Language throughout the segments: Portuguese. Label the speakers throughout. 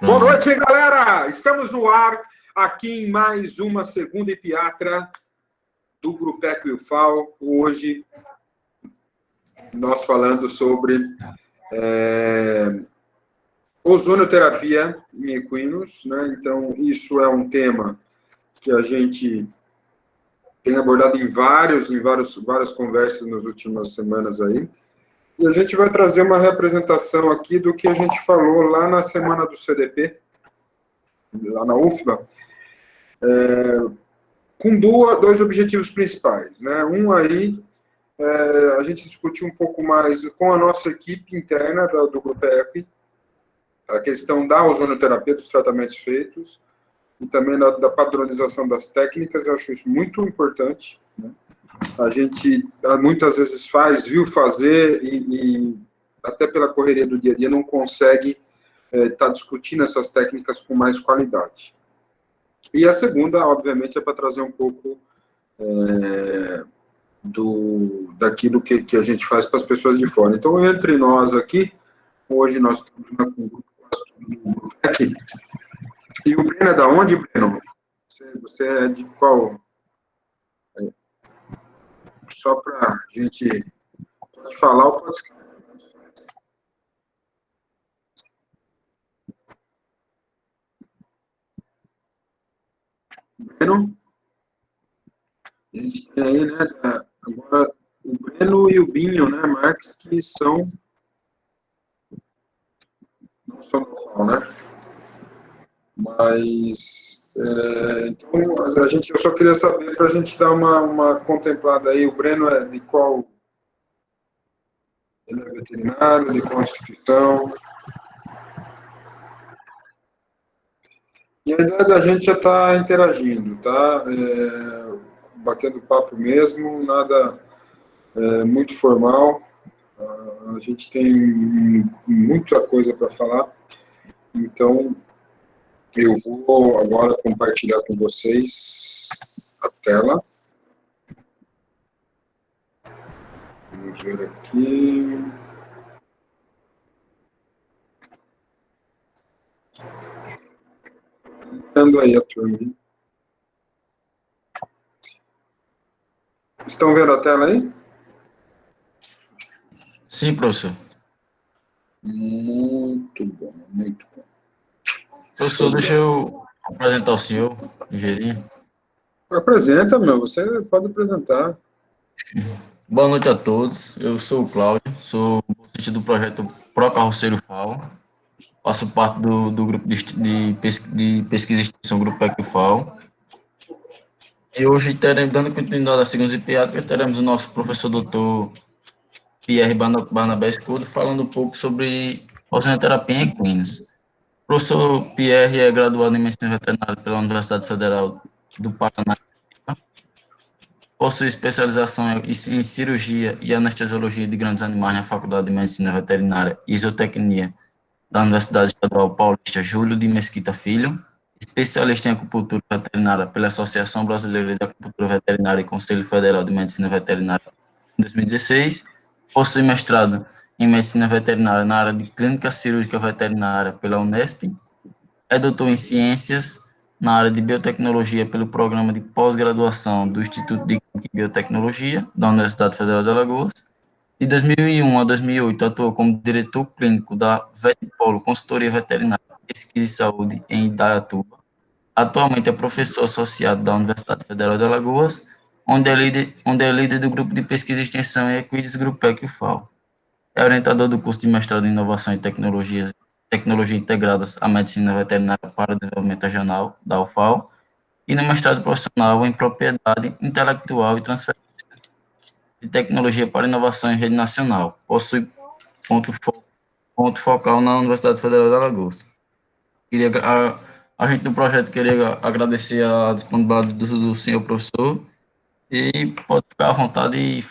Speaker 1: Boa noite, galera! Estamos no ar, aqui em mais uma Segunda Epiatra do Grupo Equifal. Hoje, nós falando sobre ozonioterapia em equinos, né? Então, isso é um tema que a gente tem abordado em várias conversas nas últimas semanas aí. E a gente vai trazer uma representação aqui do que a gente falou lá na semana do CDP, lá na UFBA, com dois objetivos principais, né? Um aí, a gente discutiu um pouco mais com a nossa equipe interna do Grupo EQUI, a questão da ozonioterapia, dos tratamentos feitos, e também da padronização das técnicas. Eu acho isso muito importante, né? A gente muitas vezes viu fazer e até pela correria do dia a dia não consegue estar discutindo essas técnicas com mais qualidade. E a segunda, obviamente, é para trazer um pouco daquilo que a gente faz para as pessoas de fora. Então, entre nós aqui, hoje nós estamos com um grupo aqui. E o Breno é da onde, Breno? Você é de qual? Só para a gente falar ou pode escrever. Breno? A gente tem aí, né, agora o Breno e o Binho, né, Marques, que são não são do né? Mas, então, eu só queria saber, para a gente dar uma contemplada aí, o Breno é de qual? Ele é veterinário, de qual instituição? E a ideia da gente já está interagindo, tá? Batendo papo mesmo, nada muito formal. A gente tem muita coisa para falar, então eu vou agora compartilhar com vocês a tela. Vamos ver aqui. Entrando aí a turma. Estão vendo a tela aí?
Speaker 2: Sim, professor.
Speaker 1: Muito bom, muito bom.
Speaker 2: Professor, deixa eu apresentar o senhor, Ligeirinho.
Speaker 1: Apresenta, você pode apresentar.
Speaker 2: Boa noite a todos, eu sou o Cláudio, sou bolsista do projeto Pro Carroceiro FAO, faço parte do grupo de pesquisa e extensão Grupo EQFAO. E hoje, dando continuidade à segunda pediátrica, teremos o nosso professor doutor Pierre Barnabé Escudo falando um pouco sobre ozonioterapia em equinos. O professor Pierre é graduado em Medicina Veterinária pela Universidade Federal do Paraná. Possui especialização em cirurgia e anestesiologia de grandes animais na Faculdade de Medicina Veterinária e Zootecnia da Universidade Estadual Paulista Júlio de Mesquita Filho, especialista em acupuntura veterinária pela Associação Brasileira de Acupuntura Veterinária e Conselho Federal de Medicina Veterinária em 2016, possui mestrado em Medicina Veterinária na área de Clínica Cirúrgica Veterinária pela Unesp, é doutor em Ciências na área de Biotecnologia pelo Programa de Pós-Graduação do Instituto de Biotecnologia da Universidade Federal de Alagoas. De 2001 a 2008, atuou como diretor clínico da Vetpolo Consultoria Veterinária, Pesquisa e Saúde em Indaiatuba. Atualmente é professor associado da Universidade Federal de Alagoas, onde é líder do grupo de pesquisa e extensão em Equides Grupo EQFAO. É orientador do curso de mestrado em Inovação e Tecnologia integradas à Medicina Veterinária para o Desenvolvimento Regional, da UFAO, e no mestrado profissional em Propriedade Intelectual e Transferência de Tecnologia para Inovação em Rede Nacional. Possui ponto focal na Universidade Federal de Alagoas. A gente do projeto queria agradecer a disponibilidade do senhor professor e pode ficar à vontade e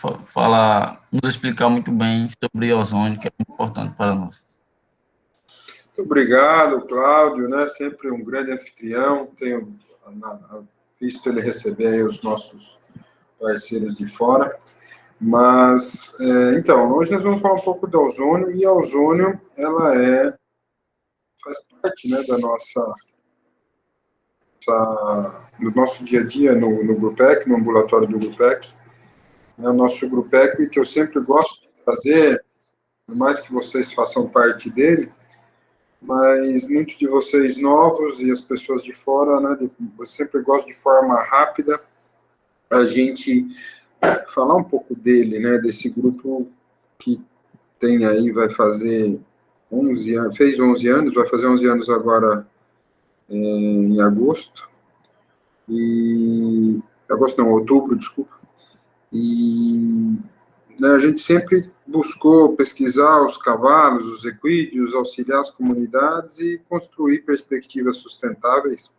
Speaker 2: nos explicar muito bem sobre ozônio, que é muito importante para nós.
Speaker 1: Muito obrigado, Cláudio, né? Sempre um grande anfitrião. Tenho visto ele receber aí os nossos parceiros de fora. Mas, então, hoje nós vamos falar um pouco do ozônio, e a ozônio, ela é faz parte, né, do nosso dia a dia no Grupec, no ambulatório do Grupec. É o nosso Grupec que eu sempre gosto de fazer, por mais que vocês façam parte dele, mas muitos de vocês novos e as pessoas de fora, né, eu sempre gosto de forma rápida a gente falar um pouco dele, né, desse grupo que tem aí, vai fazer 11 anos, fez 11 anos, vai fazer 11 anos agora em agosto, outubro, desculpa, e né, a gente sempre buscou pesquisar os cavalos, os equídeos, auxiliar as comunidades e construir perspectivas sustentáveis.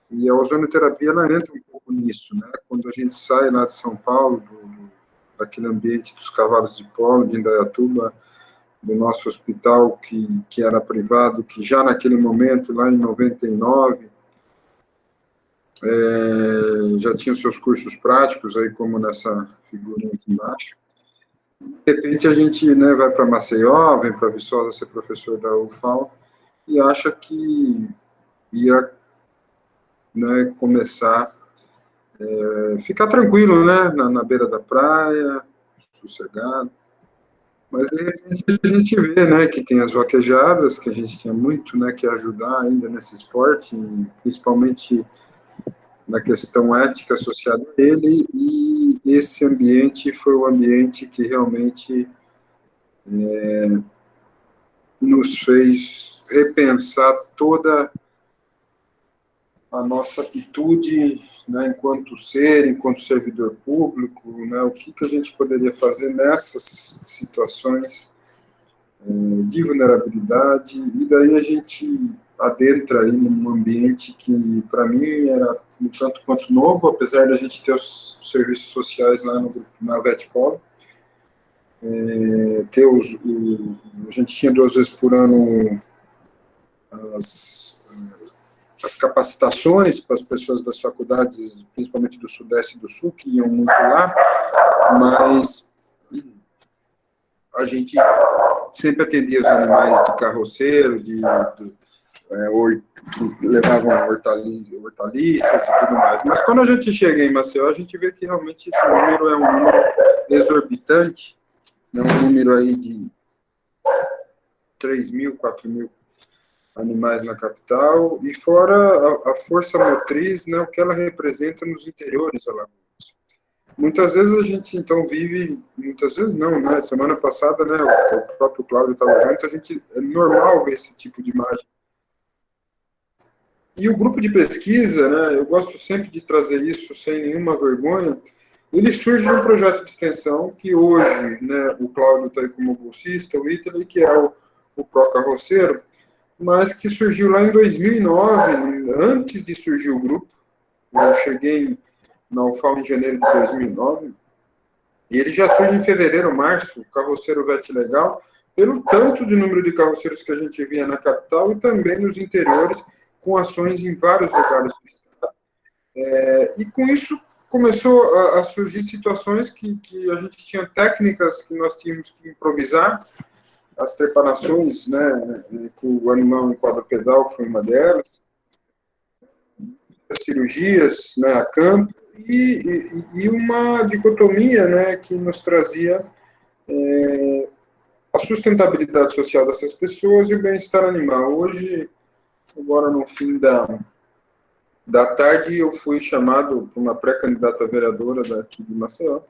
Speaker 1: E a ozonoterapia, ela entra um pouco nisso, né? Quando a gente sai lá de São Paulo, daquele ambiente dos cavalos de polo, de Indaiatuba, do nosso hospital que era privado, que já naquele momento, lá em 99, já tinha os seus cursos práticos, aí como nessa figurinha aqui embaixo. De repente a gente, né, vai para Maceió, vem para Viçosa ser professor da UFAL, e acha que ia, né, começar ficar tranquilo, né, na beira da praia, sossegado. Mas de repente a gente vê, né, que tem as vaquejadas, que a gente tinha muito, né, que ajudar ainda nesse esporte, principalmente na questão ética associada a ele, e esse ambiente foi o ambiente que realmente nos fez repensar toda a nossa atitude, né, enquanto ser, enquanto servidor público, né, o que a gente poderia fazer nessas situações de vulnerabilidade, e daí a gente adentra aí num ambiente que, para mim, era um tanto quanto novo, apesar da gente ter os serviços sociais lá na VetPolo, a gente tinha 2 vezes por ano as capacitações para as pessoas das faculdades, principalmente do Sudeste e do Sul, que iam muito lá, mas a gente sempre atendia os animais de carroceiro, que levavam hortaliças e tudo mais. Mas quando a gente chega em Maceió, a gente vê que realmente esse número é um número exorbitante, é um número aí de 3 mil, 4 mil animais na capital, e fora a força motriz, né, o que ela representa nos interiores da Alagoas. Muitas vezes a gente, então, vive, muitas vezes não, né, semana passada, né, o próprio Cláudio estava junto, é normal ver esse tipo de imagem. E o grupo de pesquisa, né, eu gosto sempre de trazer isso sem nenhuma vergonha, ele surge de um projeto de extensão que hoje, né, o Cláudio está aí como bolsista, o Ítalo, que é o Pro Carroceiro, mas que surgiu lá em 2009, antes de surgir o grupo. Eu cheguei na UFAL em janeiro de 2009, e ele já surge em fevereiro, março, o Carroceiro Vet Legal, pelo tanto de número de carroceiros que a gente via na capital e também nos interiores, com ações em vários lugares do estado. E com isso começou a surgir situações que a gente tinha técnicas que nós tínhamos que improvisar. As trepanações, né, com o animal em quadrupedal foi uma delas, as cirurgias, né, a campo, e uma dicotomia, né, que nos trazia a sustentabilidade social dessas pessoas e o bem-estar animal. Hoje, agora no fim da tarde, eu fui chamado por uma pré-candidata vereadora daqui de Maceió,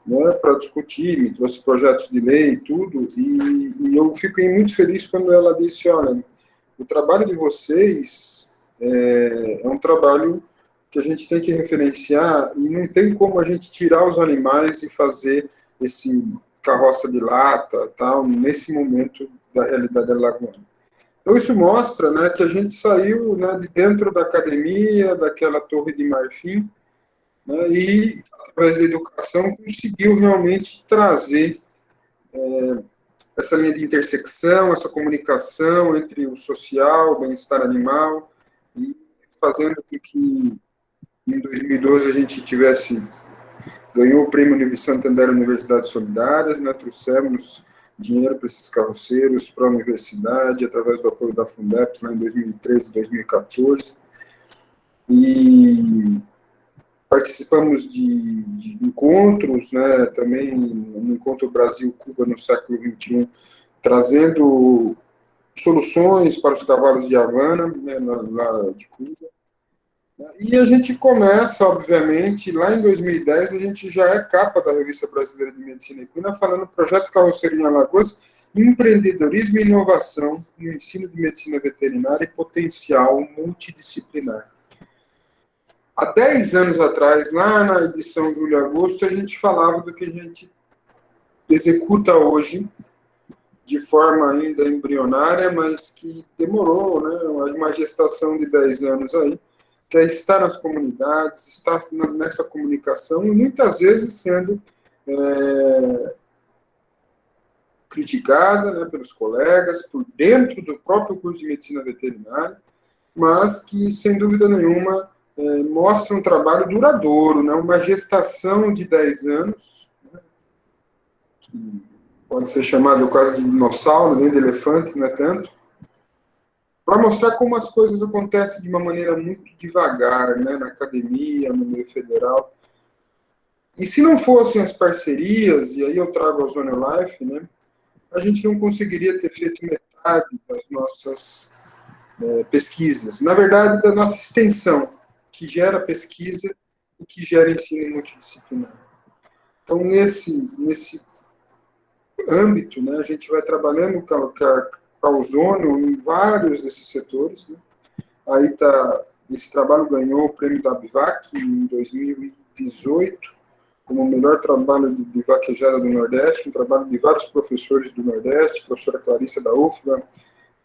Speaker 1: né, para discutir, me trouxe projetos de lei e tudo, e eu fiquei muito feliz quando ela disse, olha, o trabalho de vocês é um trabalho que a gente tem que referenciar e não tem como a gente tirar os animais e fazer esse carroça de lata, tal, nesse momento da realidade alagoana. Então isso mostra, né, que a gente saiu, né, de dentro da academia, daquela torre de marfim, né, e, através da educação, conseguiu realmente trazer essa linha de intersecção, essa comunicação entre o social, o bem-estar animal, e fazendo com que, em 2012, a gente ganhou o Prêmio Santander Universidades Solidárias, né, trouxemos dinheiro para esses carroceiros, para a universidade, através do apoio da Fundep, lá em 2013 e 2014. E participamos de encontros, né, também no Encontro Brasil-Cuba no século XXI, trazendo soluções para os cavalos de Havana, né, lá de Cuba. E a gente começa, obviamente, lá em 2010, a gente já é capa da Revista Brasileira de Medicina Equina, falando Projeto Carroceria em Alagoas, empreendedorismo e inovação no ensino de medicina veterinária e potencial multidisciplinar. Há 10 anos atrás, lá na edição de julho e agosto, a gente falava do que a gente executa hoje, de forma ainda embrionária, mas que demorou, né, uma gestação de 10 anos aí, que é estar nas comunidades, estar nessa comunicação, e muitas vezes sendo criticada, né, pelos colegas, por dentro do próprio curso de medicina veterinária, mas que, sem dúvida nenhuma, mostra um trabalho duradouro, né, uma gestação de 10 anos, né, que pode ser chamado quase de dinossauro, nem de elefante, não é tanto, para mostrar como as coisas acontecem de uma maneira muito devagar, né, na academia, no meio federal. E se não fossem as parcerias, e aí eu trago a Ozônio Life, né, a gente não conseguiria ter feito metade das nossas pesquisas. Na verdade, da nossa extensão, que gera pesquisa e que gera ensino multidisciplinar. Então, nesse âmbito, né, a gente vai trabalhando com a ozônio em vários desses setores. Né. Aí esse trabalho ganhou o prêmio da BIVAC em 2018, como o melhor trabalho de vaquejada do Nordeste, um trabalho de vários professores do Nordeste, professora Clarissa da UFBA,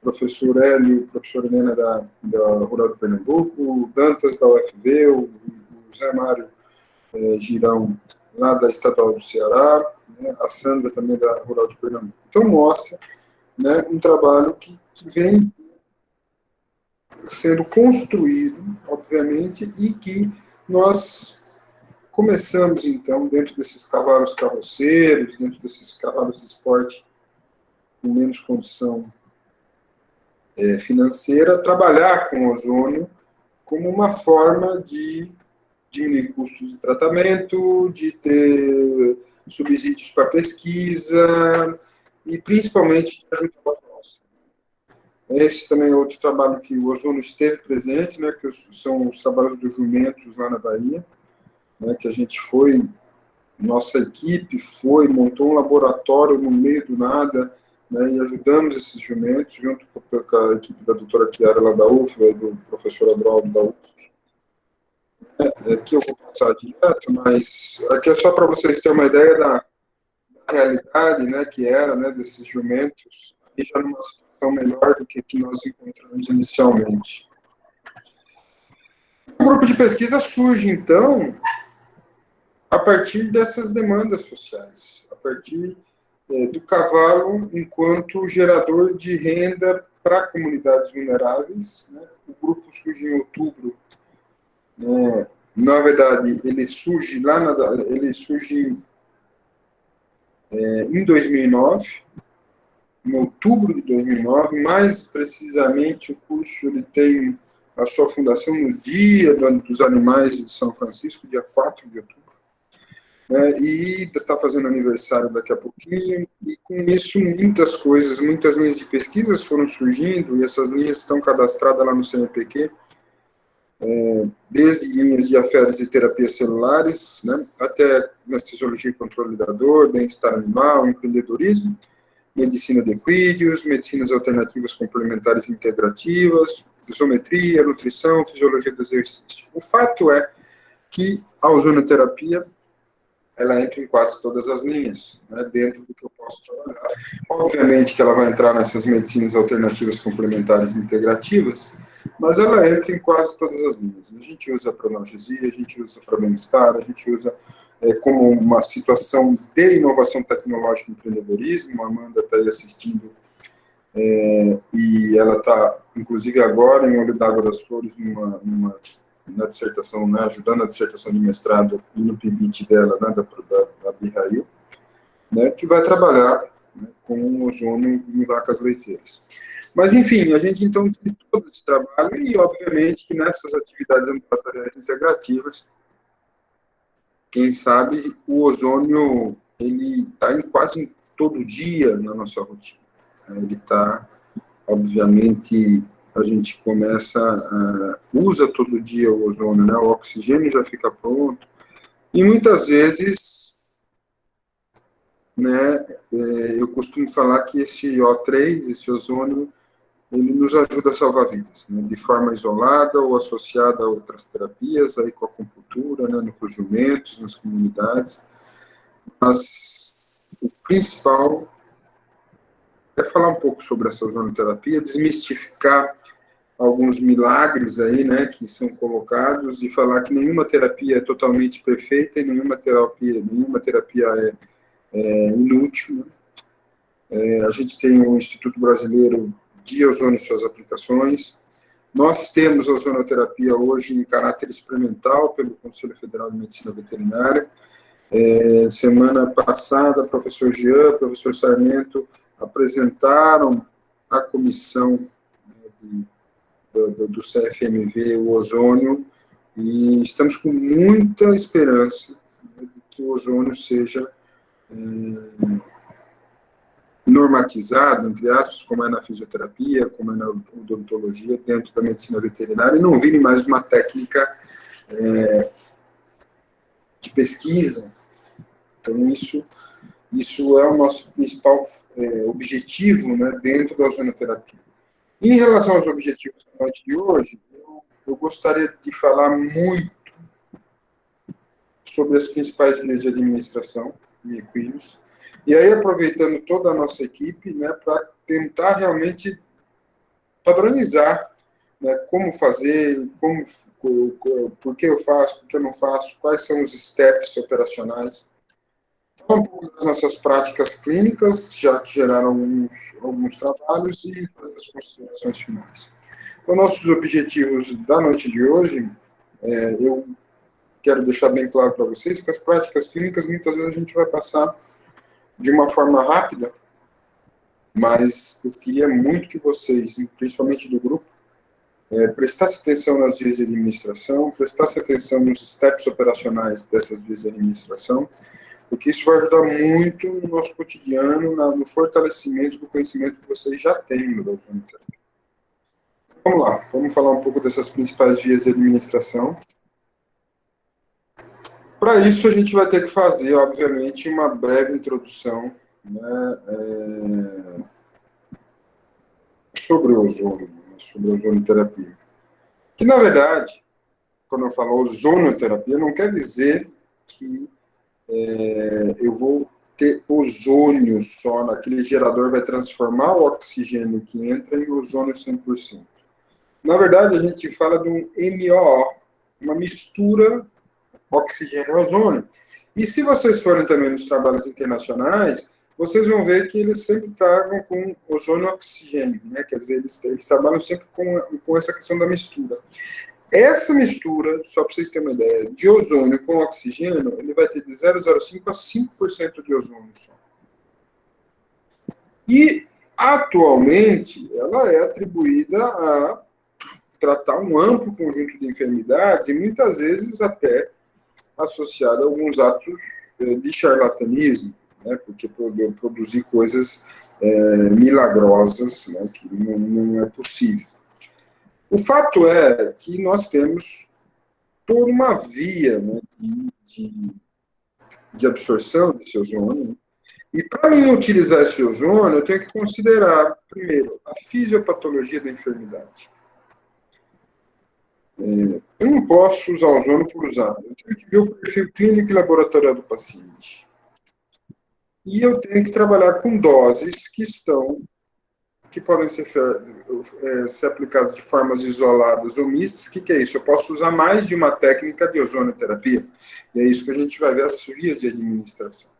Speaker 1: professor Hélio, professora Helena da Rural do Pernambuco, o Dantas da UFV, o Zé Mário Girão, lá da Estadual do Ceará, né, a Sandra também da Rural de Pernambuco. Então mostra, né, um trabalho que vem sendo construído, obviamente, e que nós começamos, então, dentro desses cavalos carroceiros, dentro desses cavalos de esporte com menos condição financeira, a trabalhar com ozônio como uma forma de diminuir custos de tratamento, de ter subsídios para pesquisa e, principalmente, de ajudar a nossa. Esse também é outro trabalho que o ozônio esteve presente, né, que são os trabalhos dos jumentos lá na Bahia, né, que a gente foi, nossa equipe montou um laboratório no meio do nada, né, e ajudamos esses jumentos, junto com a equipe da doutora Chiara lá da UFBA e do professor Abraldo da UFBA. Aqui eu vou passar direto, mas aqui é só para vocês terem uma ideia da realidade, né, que era, né, desses jumentos, e já numa situação melhor do que nós encontramos inicialmente. O grupo de pesquisa surge, então, a partir dessas demandas sociais, a partir do cavalo enquanto gerador de renda para comunidades vulneráveis. Né? O grupo surge em outubro. Na verdade, ele surge em 2009, em outubro de 2009, mais precisamente o curso ele tem a sua fundação no Dia dos Animais de São Francisco, dia 4 de outubro. E está fazendo aniversário daqui a pouquinho, e com isso muitas coisas, muitas linhas de pesquisas foram surgindo, e essas linhas estão cadastradas lá no CNPq, desde linhas de afetos e terapias celulares, né, até anestesiologia e controle da dor, bem-estar animal, empreendedorismo, medicina de equídeos, medicinas alternativas complementares integrativas, isometria, nutrição, fisiologia do exercício. O fato é que a ozonioterapia ela entra em quase todas as linhas, né, dentro do que eu posso trabalhar. Obviamente que ela vai entrar nessas medicinas alternativas complementares integrativas, mas ela entra em quase todas as linhas. A gente usa para analgesia, a gente usa para bem-estar, a gente usa como uma situação de inovação tecnológica e empreendedorismo. A Amanda está aí assistindo, e ela está, inclusive agora, em Olho d'Água das Flores, na dissertação, né, ajudando a dissertação de mestrado no PIBIT dela, né, da BIRAIL, né, que vai trabalhar né, com ozônio em vacas leiteiras. Mas, enfim, a gente então tem todo esse trabalho e, obviamente, que nessas atividades ambulatoriais integrativas, quem sabe o ozônio ele está em quase todo dia na nossa rotina. Ele está, obviamente, a gente usa todo dia o ozônio, né? O oxigênio já fica pronto. E muitas vezes, né, eu costumo falar que esse O3, esse ozônio, ele nos ajuda a salvar vidas, né, de forma isolada ou associada a outras terapias, aí com a acupuntura, né, nos jumentos, nas comunidades. Mas o principal é falar um pouco sobre essa ozonoterapia, desmistificar alguns milagres aí, né, que são colocados e falar que nenhuma terapia é totalmente perfeita e nenhuma terapia é inútil. Né? A gente tem o Instituto Brasileiro de Ozônio e suas aplicações. Nós temos a ozonoterapia hoje em caráter experimental pelo Conselho Federal de Medicina Veterinária. Semana passada, o professor Jean, o professor Sarmento apresentaram à comissão, né, do CFMV, o ozônio, e estamos com muita esperança, né, de que o ozônio seja normatizado, entre aspas, como é na fisioterapia, como é na odontologia, dentro da medicina veterinária, e não vire mais uma técnica de pesquisa. Então, isso é o nosso principal objetivo, né, dentro da ozonoterapia. Em relação aos objetivos da noite de hoje, eu gostaria de falar muito sobre as principais vias de administração em equinos, e aí aproveitando toda a nossa equipe, né, para tentar realmente padronizar, né, como fazer, por que eu faço, por que eu não faço, quais são os steps operacionais. Um pouco das nossas práticas clínicas, já que geraram alguns trabalhos, e fazer as considerações finais. Então, nossos objetivos da noite de hoje, eu quero deixar bem claro para vocês que as práticas clínicas, muitas vezes a gente vai passar de uma forma rápida, mas eu queria muito que vocês, principalmente do grupo, prestassem atenção nas vias de administração, prestassem atenção nos steps operacionais dessas vias de administração, porque isso vai ajudar muito no nosso cotidiano, no fortalecimento do conhecimento que vocês já têm da ozonoterapia. Vamos lá, vamos falar um pouco dessas principais vias de administração. Para isso, a gente vai ter que fazer, obviamente, uma breve introdução, né, sobre o ozônio, né, sobre a ozonoterapia. Que, na verdade, quando eu falo ozonoterapia, não quer dizer que eu vou ter ozônio só, naquele gerador vai transformar o oxigênio que entra em ozônio 100%. Na verdade, a gente fala de um MOO, uma mistura oxigênio-ozônio. E se vocês forem também nos trabalhos internacionais, vocês vão ver que eles sempre tragam com ozônio-oxigênio, né? Quer dizer, eles trabalham sempre com essa questão da mistura. Essa mistura, só para vocês terem uma ideia, de ozônio com oxigênio, ele vai ter de 0,05% a 5% de ozônio só. E, atualmente, ela é atribuída a tratar um amplo conjunto de enfermidades e muitas vezes até associada a alguns atos de charlatanismo, né, porque produzir coisas milagrosas, né, que não é possível. O fato é que nós temos toda uma via, né, de absorção desse ozônio, né, e para mim utilizar esse ozônio, eu tenho que considerar, primeiro, a fisiopatologia da enfermidade. Eu não posso usar ozônio por usar. Eu tenho que ver o perfil clínico e laboratorial do paciente. E eu tenho que trabalhar com doses que podem ser aplicadas de formas isoladas ou mistas. O que é isso? Eu posso usar mais de uma técnica de ozonoterapia. E é isso que a gente vai ver as vias de administração.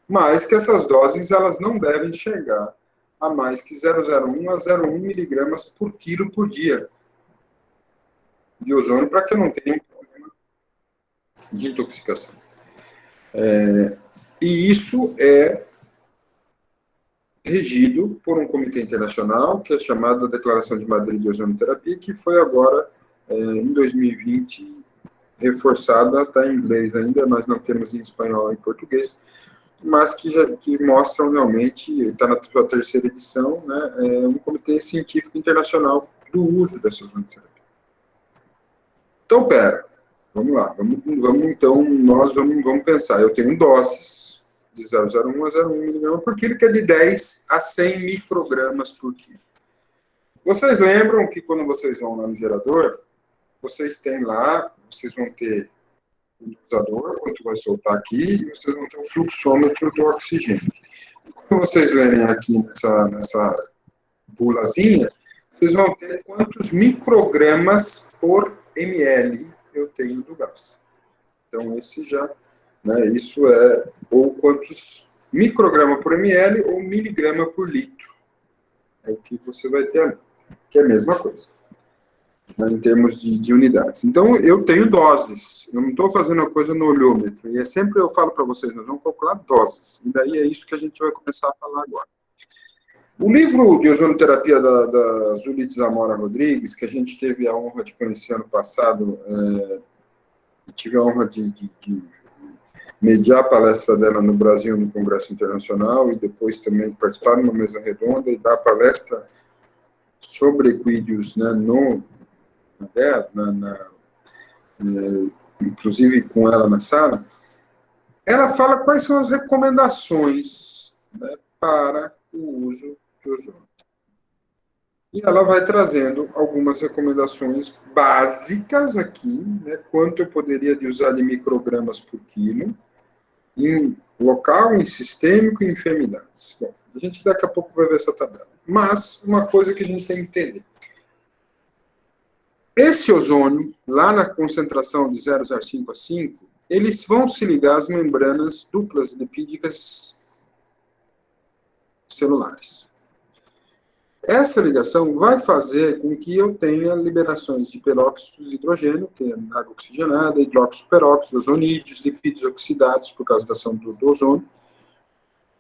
Speaker 1: Mas que essas doses elas não devem chegar a mais que 0,01 a 0,1 miligramas por quilo por dia de ozônio, para que eu não tenha um problema de intoxicação. E isso é regido por um comitê internacional, que é chamado Declaração de Madrid de Ozonoterapia, que foi agora, em 2020, reforçada, está em inglês ainda, nós não temos em espanhol e português, mas que mostram realmente, está na sua terceira edição, né, um comitê científico internacional do uso dessa ozonoterapia. Então, vamos lá, então, nós vamos pensar, eu tenho doses de 0,01 a 0,1 miligrama por quilo, que é de 10 a 100 microgramas por quilo. Vocês lembram que quando vocês vão lá no gerador, vocês têm lá, vocês vão ter o dosador, quanto vai soltar aqui, e vocês vão ter o fluxômetro do oxigênio. E quando vocês lerem aqui nessa bulazinha, vocês vão ter quantos microgramas por ml eu tenho do gás. Então, esse já, né, isso é, ou quantos microgramas por ml ou miligrama por litro. É o que você vai ter ali, que é a mesma coisa, né, em termos de unidades. Então, eu tenho doses, eu não estou fazendo a coisa no olhômetro, e sempre eu falo para vocês, nós vamos calcular doses, e daí é isso que a gente vai começar a falar agora. O livro de ozonoterapia da Zulite Zamora Rodrigues, que a gente teve a honra de conhecer ano passado, tive a honra de mediar a palestra dela no Brasil, no Congresso Internacional, e depois também participar de uma mesa redonda e dar palestra sobre equídeos, né, inclusive com ela na sala. Ela fala quais são as recomendações, né, para o uso de ozônio. E ela vai trazendo algumas recomendações básicas aqui, né, quanto eu poderia de usar de microgramas por quilo, em local, em sistêmico e enfermidades. Bom, a gente daqui a pouco vai ver essa tabela. Mas, uma coisa que a gente tem que entender. Esse ozônio, lá na concentração de 0,05 a 5, eles vão se ligar às membranas duplas lipídicas celulares. Essa ligação vai fazer com que eu tenha liberações de peróxido de hidrogênio, que é água oxigenada, hidróxido peróxido, ozonídeos, lipídios oxidados, por causa da ação do ozônio,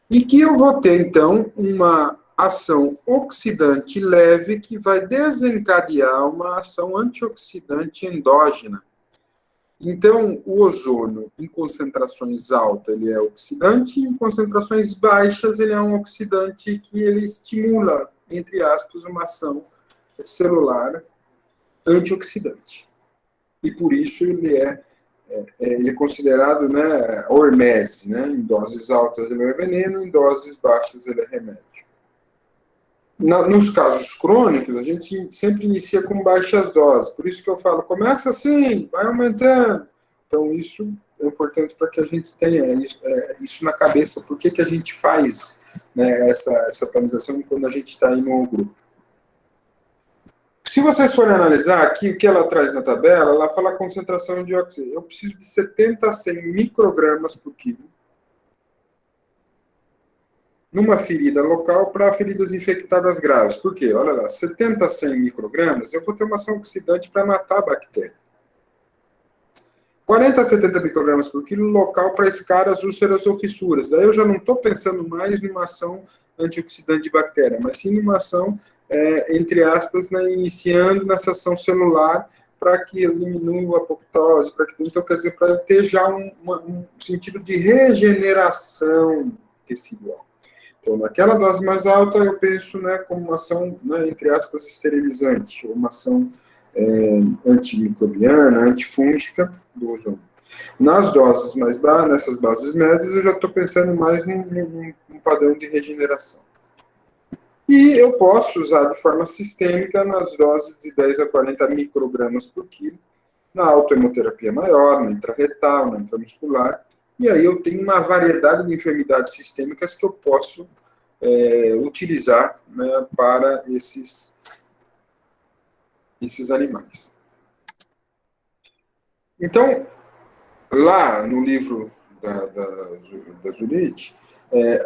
Speaker 1: e que eu vou ter, então, uma ação oxidante leve que vai desencadear uma ação antioxidante endógena. Então, o ozônio, em concentrações altas, ele é oxidante, em concentrações baixas, ele é um oxidante que ele estimula, entre aspas, uma ação celular antioxidante. E por isso ele é considerado, né, hormese, né? Em doses altas ele é veneno, em doses baixas ele é remédio. Nos casos crônicos, a gente sempre inicia com baixas doses, por isso que eu falo, começa assim, vai aumentando. Então isso é importante para que a gente tenha isso na cabeça, por que a gente faz, né, essa atualização quando a gente está em um grupo. Se vocês forem analisar aqui, o que ela traz na tabela, ela fala a concentração de oxigênio. Eu preciso de 70 a 100 microgramas por quilo numa ferida local para feridas infectadas graves. Por quê? Olha lá, 70 a 100 microgramas, eu vou ter uma ação oxidante para matar a bactéria. 40 a 70 microgramas por quilo local para escaras, úlceras ou fissuras. Daí eu já não estou pensando mais numa ação antioxidante de bactéria, mas sim numa ação, entre aspas, né, iniciando nessa ação celular para que eu diminua a apoptose, então, quer dizer, para ter já um sentido de regeneração tecidual. Então, naquela dose mais alta, eu penso, né, como uma ação, né, entre aspas, esterilizante, ou uma ação antimicrobiana, antifúngica do ozônio. Nas doses mais baixas, nessas bases médias, eu já estou pensando mais num padrão de regeneração. E eu posso usar de forma sistêmica nas doses de 10 a 40 microgramas por quilo, na autohemoterapia maior, na intrarretal, na intramuscular, e aí eu tenho uma variedade de enfermidades sistêmicas que eu posso utilizar, né, para esses animais. Então, lá no livro da Zulite,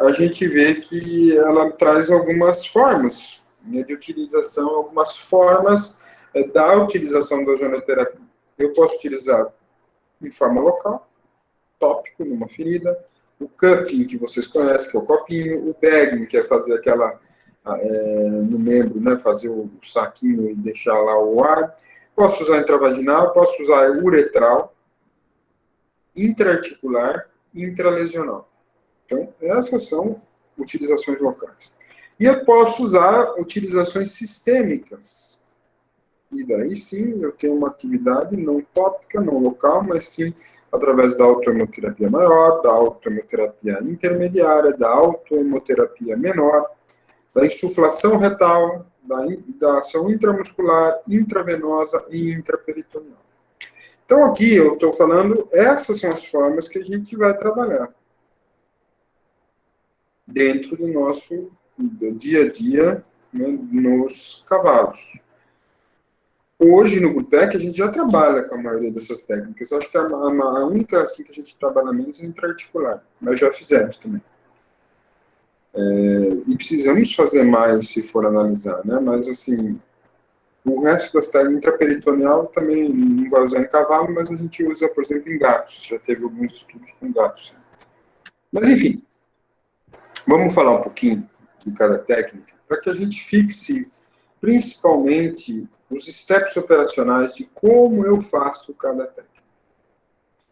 Speaker 1: a gente vê que ela traz algumas formas, né, de utilização, algumas formas da utilização da ozonoterapia. Eu posso utilizar em forma local, tópico, numa ferida, o cupping, que vocês conhecem, que é o copinho, o bagging, que é fazer aquela, no membro, né, fazer o saquinho e deixar lá o ar. Posso usar intravaginal, posso usar uretral, intraarticular e intralesional. Então, essas são utilizações locais. E eu posso usar utilizações sistêmicas. E daí sim, eu tenho uma atividade não tópica, não local, mas sim através da autohemoterapia maior, da autohemoterapia intermediária, da autohemoterapia menor, da insuflação retal, da ação intramuscular, intravenosa e intraperitoneal. Então aqui eu estou falando, essas são as formas que a gente vai trabalhar dentro do nosso dia a dia, né, nos cavalos. Hoje, no Gutec, a gente já trabalha com a maioria dessas técnicas. Acho que a única assim, que a gente trabalha menos é intraarticular, mas já fizemos também. E precisamos fazer mais, se for analisar, né? Mas, assim, o resto das técnicas, intraperitoneal também não vai usar em cavalo, mas a gente usa, por exemplo, em gatos. Já teve alguns estudos com gatos. Mas, enfim, vamos falar um pouquinho de cada técnica, para que a gente fixe principalmente os steps operacionais de como eu faço cada técnica.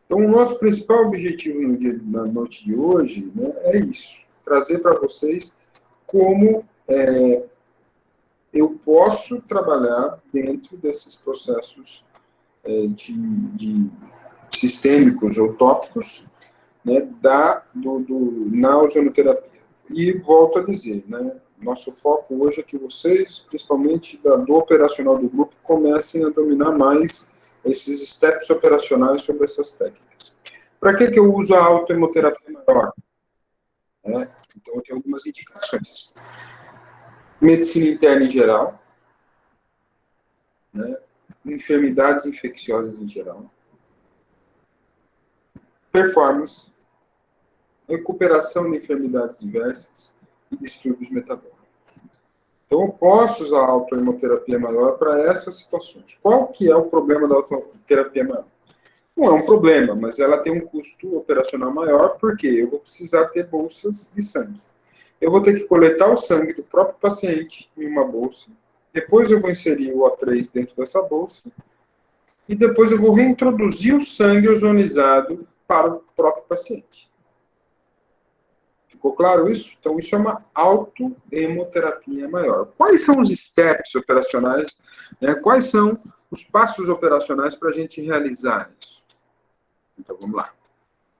Speaker 1: Então, o nosso principal objetivo na noite de hoje, né, é isso, trazer para vocês como eu posso trabalhar dentro desses processos de sistêmicos ou tópicos, né, na ozonoterapia. E volto a dizer, né, nosso foco hoje é que vocês, principalmente do operacional do grupo, comecem a dominar mais esses steps operacionais sobre essas técnicas. Para que eu uso a autohemoterapia maior? Então, eu tenho algumas indicações. Medicina interna em geral, né, enfermidades infecciosas em geral, performance, recuperação de enfermidades diversas e distúrbios metabólicos. Então, eu posso usar a autohemoterapia maior para essas situações. Qual que é o problema da autoterapia maior? Não é um problema, mas ela tem um custo operacional maior, porque eu vou precisar ter bolsas de sangue. Eu vou ter que coletar o sangue do próprio paciente em uma bolsa, depois eu vou inserir o O3 dentro dessa bolsa, e depois eu vou reintroduzir o sangue ozonizado para o próprio paciente. Ficou claro isso? Então, isso é uma autohemoterapia maior. Quais são os steps operacionais, né? Quais são os passos operacionais para a gente realizar isso? Então, vamos lá.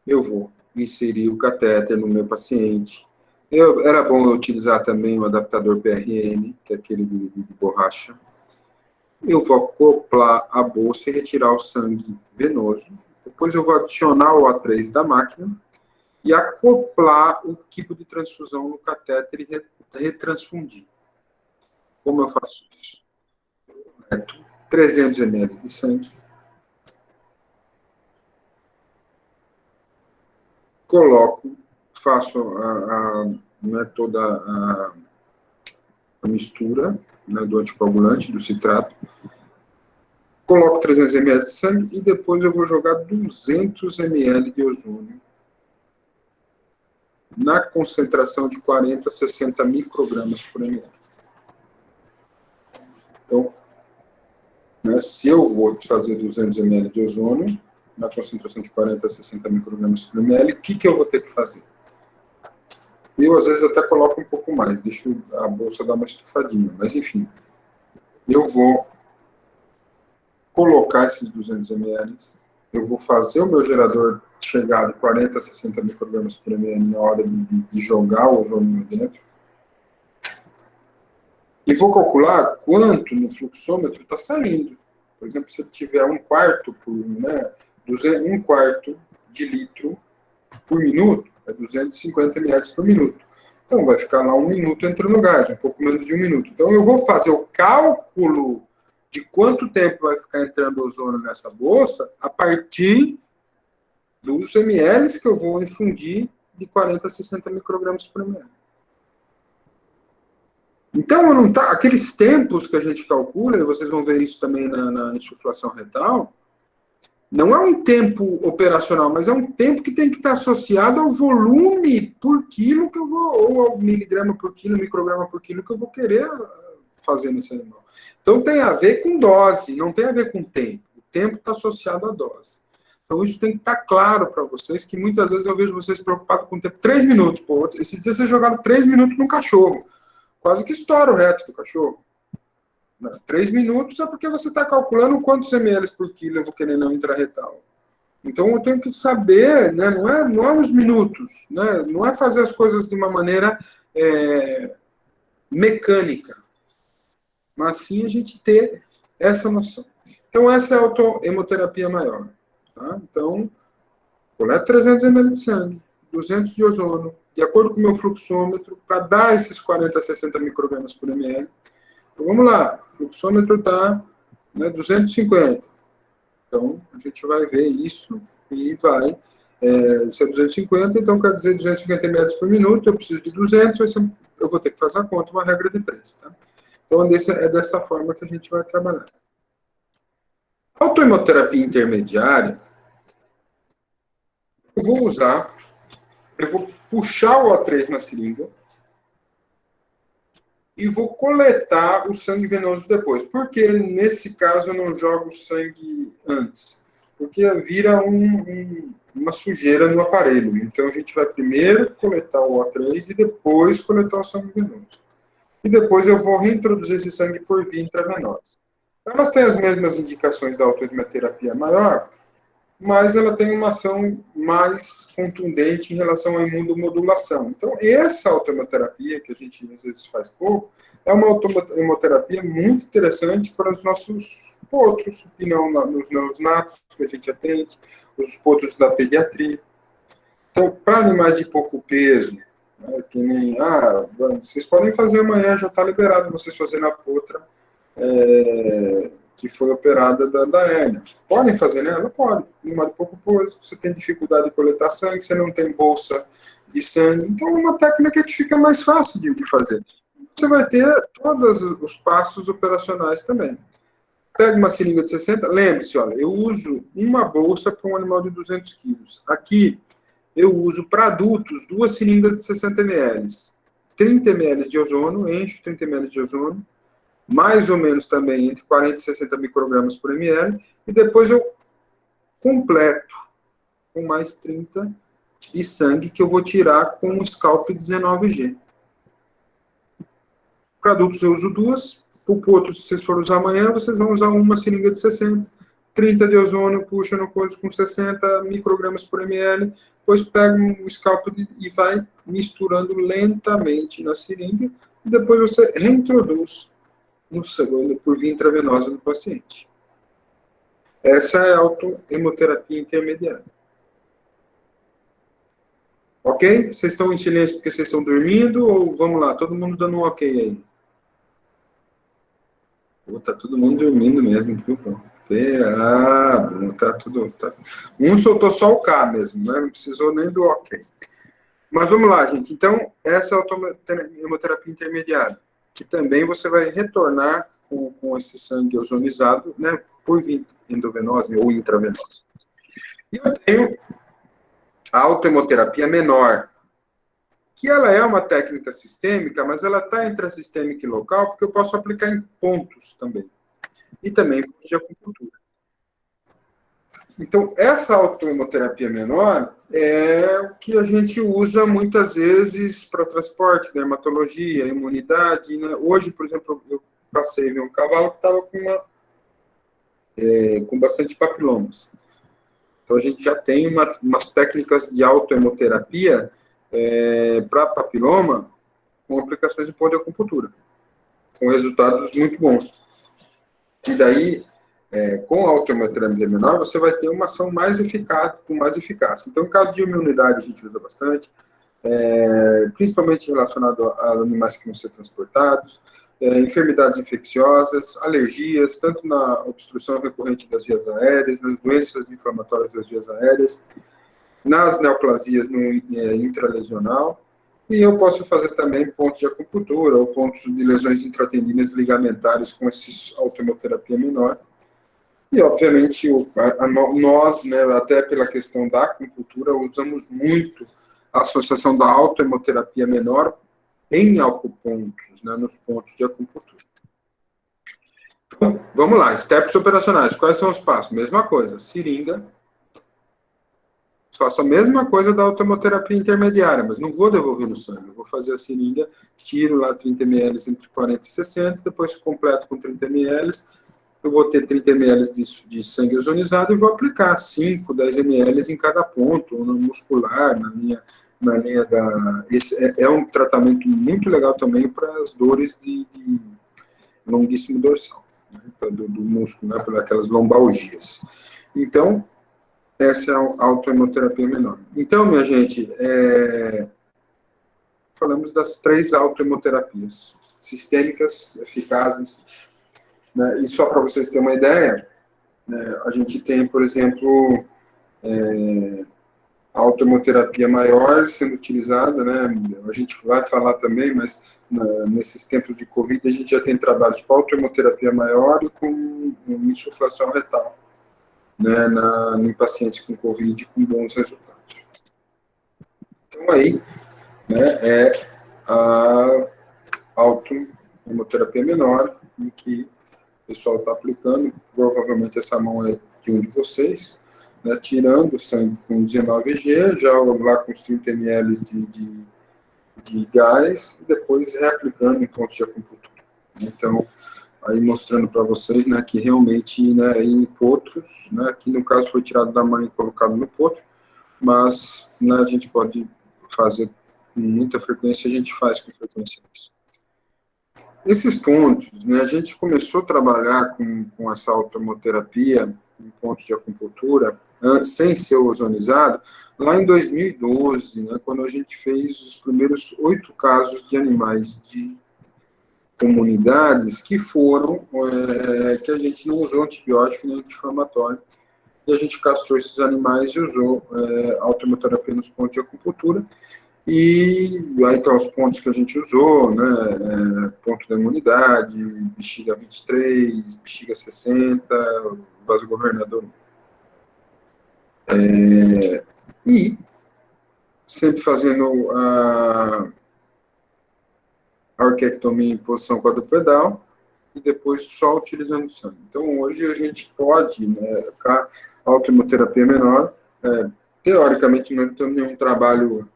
Speaker 1: Eu vou inserir o catéter no meu paciente. Era bom eu utilizar também o adaptador PRN, que é aquele de borracha. Eu vou acoplar a bolsa e retirar o sangue venoso. Depois eu vou adicionar o A3 da máquina e acoplar o tipo de transfusão no catéter e retransfundir. Como eu faço isso? 300 ml de sangue. Coloco, faço toda a mistura, né, do anticoagulante, do citrato. Coloco 300 ml de sangue e depois eu vou jogar 200 ml de ozônio na concentração de 40 a 60 microgramas por ml. Então, né, se eu vou fazer 200 ml de ozônio, na concentração de 40 a 60 microgramas por ml, o que eu vou ter que fazer? Eu, às vezes, até coloco um pouco mais, deixo a bolsa dar uma estufadinha, mas, enfim, eu vou colocar esses 200 ml, eu vou fazer o meu gerador chegar de 40 a 60 microgramas por ml na hora de jogar o ozônio dentro, e vou calcular quanto no fluxômetro está saindo. Por exemplo, se eu tiver um quarto de litro por minuto, é 250 ml por minuto. Então, vai ficar lá 1 minuto entrando gás, um pouco menos de 1 minuto. Então, eu vou fazer o cálculo de quanto tempo vai ficar entrando ozônio nessa bolsa a partir dos ml que eu vou infundir de 40 a 60 microgramas por ml. Então, não tá, aqueles tempos que a gente calcula, e vocês vão ver isso também na insuflação retal, Não é um tempo operacional, mas é um tempo que tem que estar associado ao volume por quilo que eu vou, ou ao miligrama por quilo, micrograma por quilo que eu vou querer fazer nesse animal. Então tem a ver com dose, não tem a ver com tempo. O tempo está associado à dose. Então isso tem que estar claro para vocês, que muitas vezes eu vejo vocês preocupados com o tempo. 3 minutos, pô. Esses dias vocês jogaram 3 minutos no cachorro. Quase que estoura o reto do cachorro. 3 minutos é porque você está calculando quantos ml por quilo eu vou querer na intrarretal. Então eu tenho que saber, né, não é uns minutos, né, não é fazer as coisas de uma maneira mecânica, mas sim a gente ter essa noção. Então essa é a autohemoterapia maior. Tá? Então, coleto 300 ml de sangue, 200 de ozônio, de acordo com o meu fluxômetro, para dar esses 40 a 60 microgramas por ml. Então vamos lá, o fluxômetro está 250. Então a gente vai ver isso e vai. Se é 250, então quer dizer 250 ml por minuto, eu preciso de 200, eu vou ter que fazer a conta, uma regra de 3. Tá? Então é dessa forma que a gente vai trabalhar. Autohemoterapia intermediária, eu vou puxar o O3 na seringa, e vou coletar o sangue venoso depois. Por que nesse caso eu não jogo o sangue antes? Porque vira uma sujeira no aparelho. Então a gente vai primeiro coletar o O3 e depois coletar o sangue venoso. E depois eu vou reintroduzir esse sangue por via intravenosa. Elas têm as mesmas indicações da autohemoterapia maior, mas ela tem uma ação mais contundente em relação à imunomodulação. Então, essa autohemoterapia, que a gente às vezes faz pouco, é uma autohemoterapia muito interessante para os nossos potros, e não nos neonatos que a gente atende, os potros da pediatria. Então, para animais de pouco peso, né, que nem, vocês podem fazer amanhã, já está liberado vocês fazerem a potra, que foi operada da hérnia. Podem fazer nela? Pode. Numa de pouco peso, você tem dificuldade de coletar sangue, você não tem bolsa de sangue, então é uma técnica que fica mais fácil de fazer. Você vai ter todos os passos operacionais também. Pega uma seringa de 60, lembre-se, olha, eu uso uma bolsa para um animal de 200 quilos. Aqui, eu uso para adultos 2 seringas de 60 ml. 30 ml de ozônio, encho 30 ml de ozônio, mais ou menos também entre 40 e 60 microgramas por ml, e depois eu completo com mais 30 de sangue que eu vou tirar com um scalp 19G. Para adultos eu uso 2, para o potro, se vocês forem usar amanhã, vocês vão usar uma seringa de 60, 30 de ozônio, puxa no coisa com 60 microgramas por ml, depois pega um scalp e vai misturando lentamente na seringa, e depois você reintroduz no sangue por via intravenosa no paciente. Essa é a autohemoterapia intermediária. Ok? Vocês estão em silêncio porque vocês estão dormindo? Ou vamos lá, todo mundo dando um ok aí? Tá todo mundo dormindo mesmo, viu? Tá tudo. Tá. Um soltou só o K mesmo, né? Não precisou nem do ok. Mas vamos lá, gente. Então, essa é a autohemoterapia intermediária, que também você vai retornar com esse sangue ozonizado, né, por via endovenosa ou intravenosa. E eu tenho a autohemoterapia menor, que ela é uma técnica sistêmica, mas ela está entre a sistêmica e local, porque eu posso aplicar em pontos também. E também de acupuntura. Então, essa autohemoterapia menor é o que a gente usa muitas vezes para transporte, dermatologia, imunidade, né? Hoje, por exemplo, eu passei a ver um cavalo que estava com bastante papilomas. Então, a gente já tem umas técnicas de autohemoterapia para papiloma com aplicações de ponto de acupuntura, com resultados muito bons. E daí, com a autohemoterapia menor, você vai ter uma ação mais eficaz, com mais eficácia. Então, em caso de imunidade, a gente usa bastante, principalmente relacionado a animais que vão ser transportados, enfermidades infecciosas, alergias, tanto na obstrução recorrente das vias aéreas, nas doenças inflamatórias das vias aéreas, nas neoplasias no intralesional, e eu posso fazer também pontos de acupuntura ou pontos de lesões intratendinas ligamentares com essa autohemoterapia menor. E, obviamente, nós, né, até pela questão da acupuntura, usamos muito a associação da autohemoterapia menor em acupontos, né, nos pontos de acupuntura. Então, vamos lá, steps operacionais. Quais são os passos? Mesma coisa, seringa. Faço a mesma coisa da autohemoterapia intermediária, mas não vou devolver no sangue. Eu vou fazer a seringa, tiro lá 30 ml entre 40 e 60, depois completo com 30 ml. Eu vou ter 30 ml de sangue ozonizado e vou aplicar 5, 10 ml em cada ponto, no muscular, na linha da... Esse é um tratamento muito legal também para as dores de longuíssimo dorsal, né, do músculo, né, por aquelas lombalgias. Então, essa é a autohemoterapia menor. Então, minha gente, falamos das 3 autohemoterapias sistêmicas, eficazes, né, e só para vocês terem uma ideia, né, a gente tem, por exemplo, a autohemoterapia maior sendo utilizada, né, a gente vai falar também, mas nesses tempos de Covid a gente já tem trabalhos com autohemoterapia maior e com insuflação retal, né, em pacientes com Covid com bons resultados. Então aí, né, é a autohemoterapia menor, em que o pessoal está aplicando, provavelmente essa mão é de um de vocês, né, tirando o sangue com 19G, já lá com os 30 ml de gás, e depois reaplicando em pontos de acupuntura. Então, aí mostrando para vocês, né, que realmente, né, em potros, né, aqui no caso foi tirado da mãe e colocado no potro, mas, né, a gente pode fazer com muita frequência, a gente faz com frequência isso. Esses pontos, né, a gente começou a trabalhar com essa autohemoterapia em pontos de acupuntura, sem ser ozonizado, lá em 2012, né, quando a gente fez os primeiros 8 casos de animais de comunidades que foram, que a gente não usou antibiótico nem anti-inflamatório, e a gente castrou esses animais e usou autohemoterapia nos pontos de acupuntura. E aí estão os pontos que a gente usou, né, ponto da imunidade, bexiga 23, bexiga 60, vaso governador. E sempre fazendo a orquiectomia em posição quadrupedal e depois só utilizando sangue. Então hoje a gente pode, né, a autohemoterapia menor, teoricamente não temos nenhum trabalho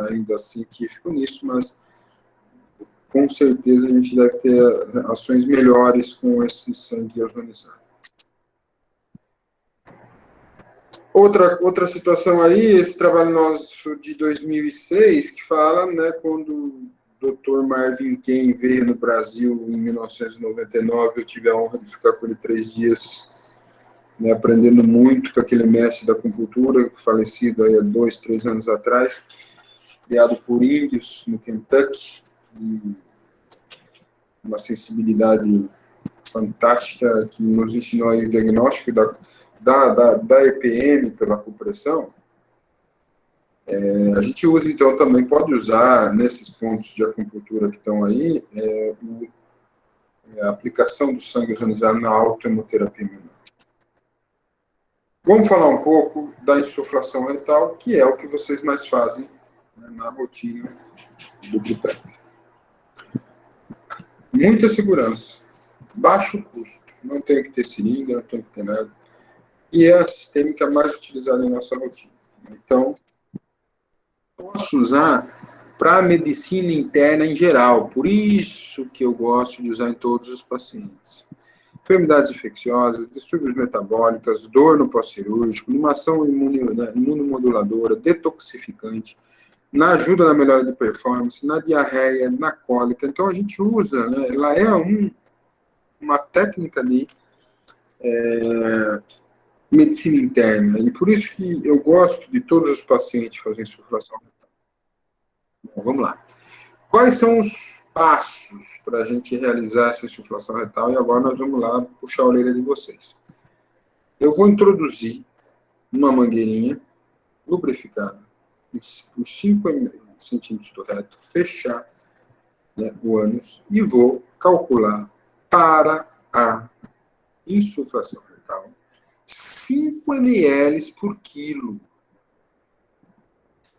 Speaker 1: ainda científico nisso, mas com certeza a gente deve ter ações melhores com esse sangue ozonizado. Outra situação aí, esse trabalho nosso de 2006, que fala, né, quando o Dr. Marvin Kane veio no Brasil em 1999, eu tive a honra de ficar com ele 3 dias, né, aprendendo muito com aquele mestre da acupuntura, falecido aí há 2, 3 anos atrás, criado por índios no Kentucky, e uma sensibilidade fantástica que nos ensinou aí o diagnóstico da EPM pela compressão. A gente usa, então, também pode usar nesses pontos de acupuntura que estão aí, a aplicação do sangue ozonizado na autohemoterapia menor. Vamos falar um pouco da insuflação retal, que é o que vocês mais fazem, né, na rotina do Grupep. Muita segurança, baixo custo, não tem que ter seringa, não tem que ter nada, e é a sistêmica mais utilizada em nossa rotina. Então, posso usar para a medicina interna em geral, por isso que eu gosto de usar em todos os pacientes. Enfermidades infecciosas, distúrbios metabólicos, dor no pós-cirúrgico, animação imunomoduladora, detoxificante, na ajuda na melhora de performance, na diarreia, na cólica. Então, a gente usa, né, ela é uma técnica de medicina interna, e por isso que eu gosto de todos os pacientes fazerem insuflação retal. Bom, vamos lá. Quais são os passos para a gente realizar essa insuflação retal? E agora nós vamos lá puxar a orelha de vocês. Eu vou introduzir uma mangueirinha lubrificada por 5 centímetros do reto, fechar, né, o ânus, e vou calcular para a insuflação retal. calma, 5 ml por quilo,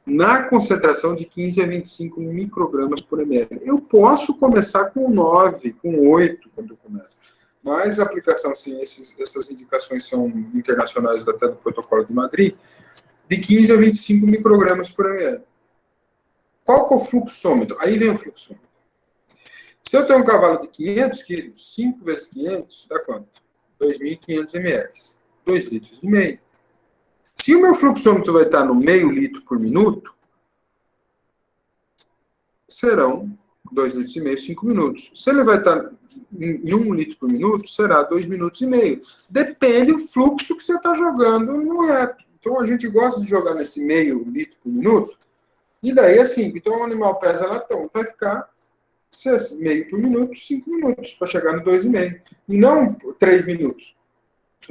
Speaker 1: na concentração de 15 a 25 microgramas por ml. Eu posso começar com 9, com 8, quando eu começo. Mas a aplicação, sim, essas indicações são internacionais até do Protocolo de Madrid, de 15 a 25 microgramas por ml. Qual que é o fluxômetro? Aí vem o fluxômetro. Se eu tenho um cavalo de 500 quilos, 5 vezes 500, dá quanto? 2.500 ml. 2 litros e meio. Se o meu fluxômetro vai estar no meio litro por minuto, serão 2 litros e meio, 5 minutos. Se ele vai estar em 1 litro por minuto, será 2 minutos e meio. Depende do fluxo que você está jogando no reto. Então, a gente gosta de jogar nesse meio litro por minuto, e daí é 5. Então, o animal pesa latão, vai ficar meio por minuto, 5 minutos, para chegar no 2,5. E não 3 minutos.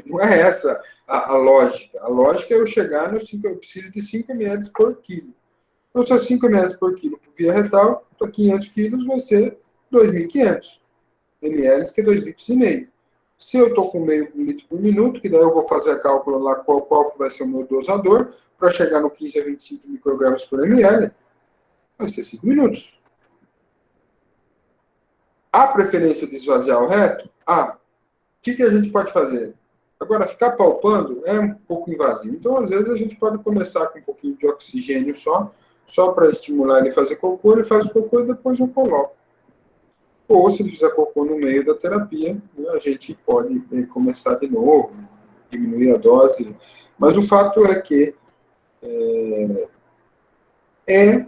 Speaker 1: Não é essa a lógica. A lógica é eu chegar no 5, eu preciso de 5 ml por quilo. Então, se é 5 ml por quilo por via retal, para 500 quilos vai ser 2.500 ml, que é 2 litros e meio. Se eu estou com meio litro por minuto, que daí eu vou fazer a cálculo lá qual que vai ser o meu dosador, para chegar no 15 a 25 microgramas por ml, vai ser 5 minutos. Há preferência de esvaziar o reto? O que a gente pode fazer? Agora, ficar palpando é um pouco invasivo. Então, às vezes, a gente pode começar com um pouquinho de oxigênio só para estimular ele a fazer cocô, ele faz o cocô e depois eu coloco. Ou, se ele fizer cocô no meio da terapia, né, a gente pode começar de novo, diminuir a dose. Mas o fato é que é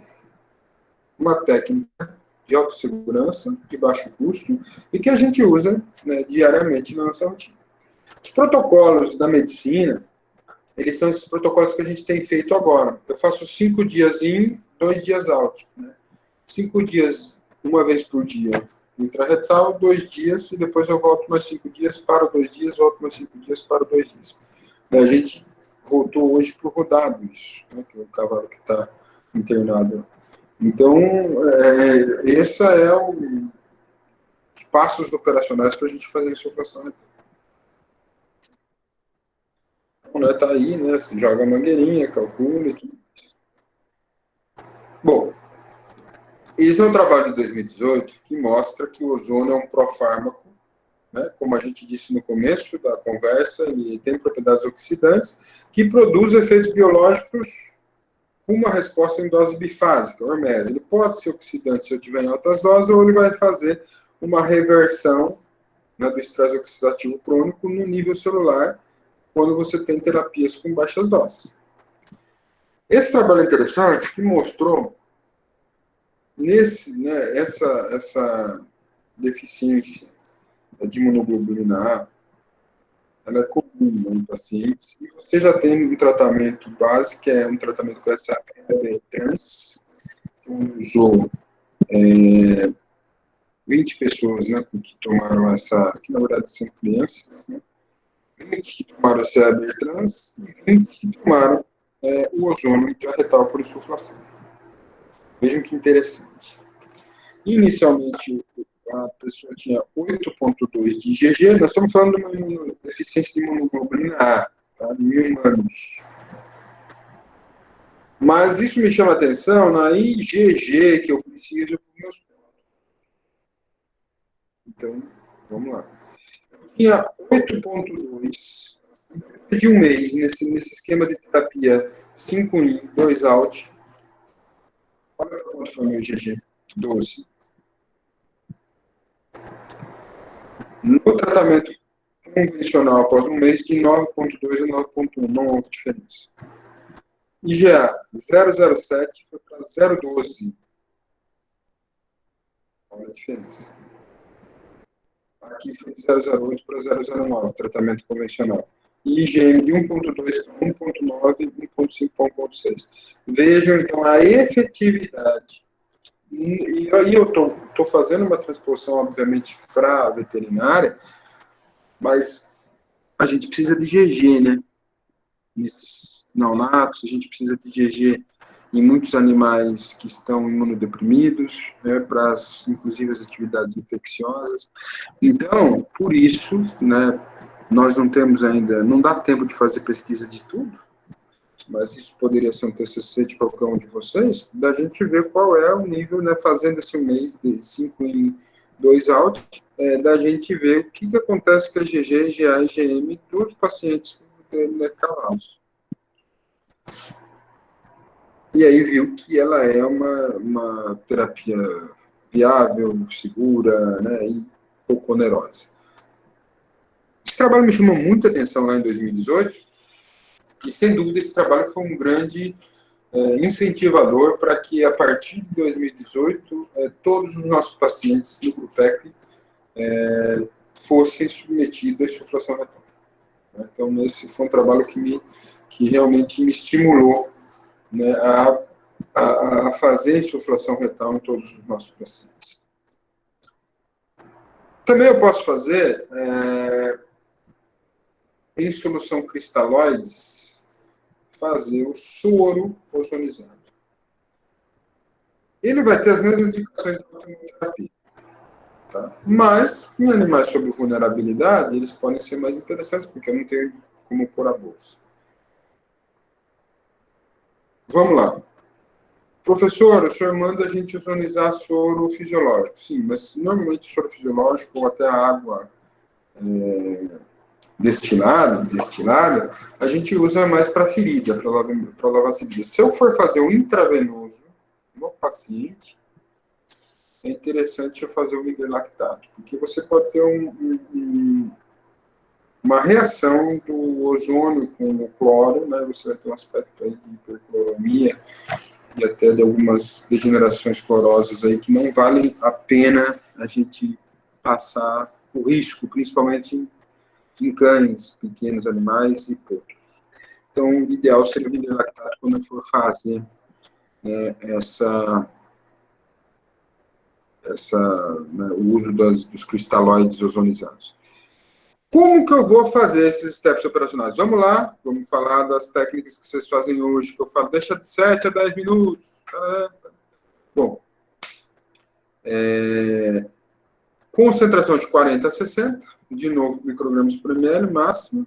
Speaker 1: uma técnica de autossegurança, de baixo custo, e que a gente usa, né, diariamente na nossa rotina. Os protocolos da medicina, eles são esses protocolos que a gente tem feito agora. Eu faço 5 dias in, 2 dias out. Né? 5 dias, uma vez por dia, intraretal, 2 dias, e depois eu volto mais 5 dias, paro 2 dias, volto mais 5 dias, paro 2 dias. A gente voltou hoje para o rodado isso, né? Que é o cavalo que está internado. Então, esse é os passos operacionais para a gente fazer a insuflação retal. Então, tá aí, né? Você joga a mangueirinha, calcula e tudo. Bom, esse é um trabalho de 2018 que mostra que o ozônio é um profármaco, né? Como a gente disse no começo da conversa, ele tem propriedades oxidantes que produz efeitos biológicos com uma resposta em dose bifásica, hormese. Ele pode ser oxidante se eu tiver em altas doses, ou ele vai fazer uma reversão, né, do estresse oxidativo crônico no nível celular, quando você tem terapias com baixas doses. Esse trabalho é interessante que mostrou essa deficiência de imunoglobulina A, ela é comum em pacientes, e você já tem um tratamento base, que é um tratamento com essa trans, usou 20 pessoas, né, que tomaram essa, que na verdade são crianças, né, 20 que tomaram essa trans e 20 que tomaram o ozônio intrarretal por insuflação. Vejam que interessante. Inicialmente, a pessoa tinha 8,2 de IgG, nós estamos falando de uma deficiência de imunoglobulina A, tá, em humanos. Mas isso me chama a atenção na IgG que eu preciso para os meus pontos. Então, vamos lá. Eu tinha 8,2 de um mês nesse esquema de terapia 5 in, 2 out. Olha quanto foi o meu IgG, 12. No tratamento convencional, após um mês, de 9,2 a 9,1, não houve diferença. IgA 0,07 foi para 0,12. Olha a diferença. Aqui foi de 0,08 para 0,09, tratamento convencional. E IgM de 1,2 para 1,9, 1,5 para 1,6. Vejam, então, a efetividade. E aí eu estou fazendo uma transposição, obviamente, para a veterinária, mas a gente precisa de IgG, né? Nesses neonatos, a gente precisa de IgG em muitos animais que estão imunodeprimidos, né, para inclusive as atividades infecciosas. Então, por isso, né, Nós não temos ainda, não dá tempo de fazer pesquisa de tudo, mas isso poderia ser um TCC de qualquer um de vocês, da gente ver qual é o nível, né, fazendo esse mês de 5 em 2 out, da gente ver o que acontece com a IgG, IgA e IgM dos pacientes calados. E aí viu que ela é uma terapia viável, segura, né, e pouco onerosa. Esse trabalho me chamou muita atenção lá em 2018, e sem dúvida esse trabalho foi um grande incentivador para que a partir de 2018 todos os nossos pacientes do Grupo ECRI fossem submetidos à insuflação retal. Então esse foi um trabalho que realmente me estimulou, né, a fazer insuflação retal em todos os nossos pacientes. Também eu posso fazer em solução cristalóides, fazer o soro ozonizado. Ele vai ter as mesmas indicações da quimioterapia. Tá? Mas, em animais sob vulnerabilidade, eles podem ser mais interessantes, porque eu não tenho como pôr a bolsa. Vamos lá. Professor, o senhor manda a gente ozonizar soro fisiológico. Sim, mas normalmente soro fisiológico ou até a água destilada, a gente usa mais para ferida, para lavar a ferida. Se eu for fazer um intravenoso no paciente, é interessante eu fazer o hiperlactato, porque você pode ter uma reação do ozônio com o cloro, né? Você vai ter um aspecto aí de hipercloremia e até de algumas degenerações clorosas aí que não valem a pena a gente passar o risco, principalmente em cães, pequenos animais e potros. Então, o ideal seria o hiperlactato quando eu for fazer o uso dos cristalóides ozonizados. Como que eu vou fazer esses steps operacionais? Vamos lá, vamos falar das técnicas que vocês fazem hoje, que eu falo, deixa de 7 a 10 minutos. Bom, concentração de 40 a 60, de novo, microgramas por ml, máximo.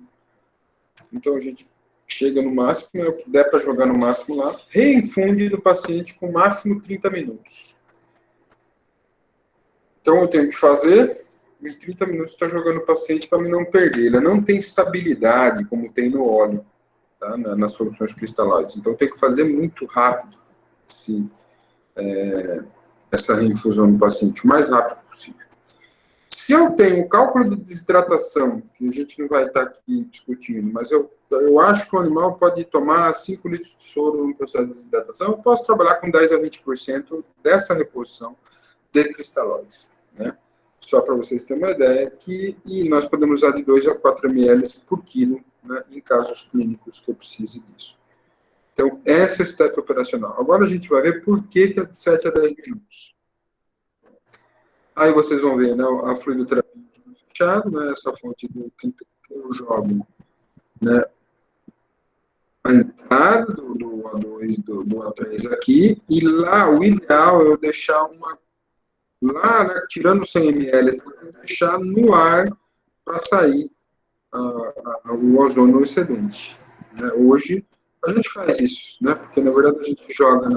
Speaker 1: Então, a gente chega no máximo, eu der para jogar no máximo lá, reinfunde do paciente com máximo 30 minutos. Então, eu tenho que fazer, em 30 minutos, estou jogando o paciente para não perder. Ele não tem estabilidade, como tem no óleo, tá? Nas soluções cristalares. Então, eu tenho que fazer muito rápido essa reinfusão no paciente, o mais rápido possível. Se eu tenho o cálculo de desidratação, que a gente não vai estar aqui discutindo, mas eu acho que o animal pode tomar 5 litros de soro no processo de desidratação, eu posso trabalhar com 10 a 20% dessa reposição de cristalóides, né? Só para vocês terem uma ideia, e nós podemos usar de 2 a 4 ml por quilo, né, em casos clínicos que eu precise disso. Então, essa é o step operacional. Agora a gente vai ver por que é de 7 a 10 minutos. Aí vocês vão ver, né, a fluidoterapia fechado, né, essa fonte que eu jogo, né, a entrada do A2, do A3 aqui, e lá o ideal é eu deixar lá, né, tirando 100 ml, deixar no ar para sair o ozônio excedente. Né? Hoje, a gente faz isso, né? Porque, na verdade, a gente joga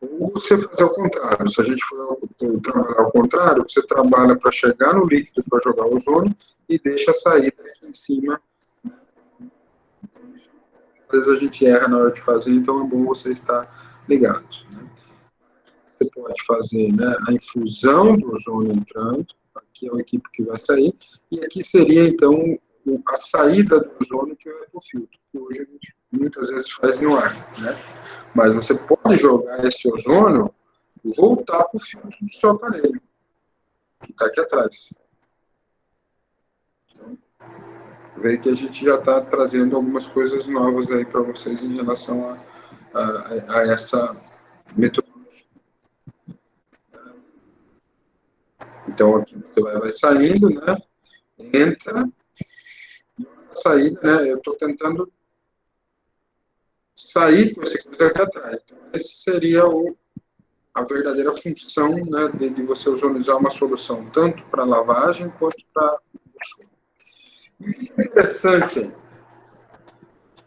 Speaker 1: ou você faz ao contrário. Se a gente for trabalhar ao contrário, você trabalha para chegar no líquido para jogar o ozônio e deixa sair daqui em cima. Às vezes a gente erra na hora de fazer, então é bom você estar ligado. Né? Você pode fazer, né, a infusão do ozônio entrando, aqui é a equipe que vai sair, e aqui seria, então, a saída do ozônio, que é o filtro, que hoje a gente muitas vezes faz no ar, né? Mas você pode jogar esse ozônio e voltar para o filtro do seu aparelho, que está aqui atrás. Então, vê que a gente já está trazendo algumas coisas novas aí para vocês em relação a essa metodologia. Então, aqui você vai saindo, né? Entra, saída, né? Eu estou tentando sair com esse coisa aqui atrás. Então, esse seria o a verdadeira função, né, de você ozonizar uma solução, tanto para lavagem quanto para... Interessante,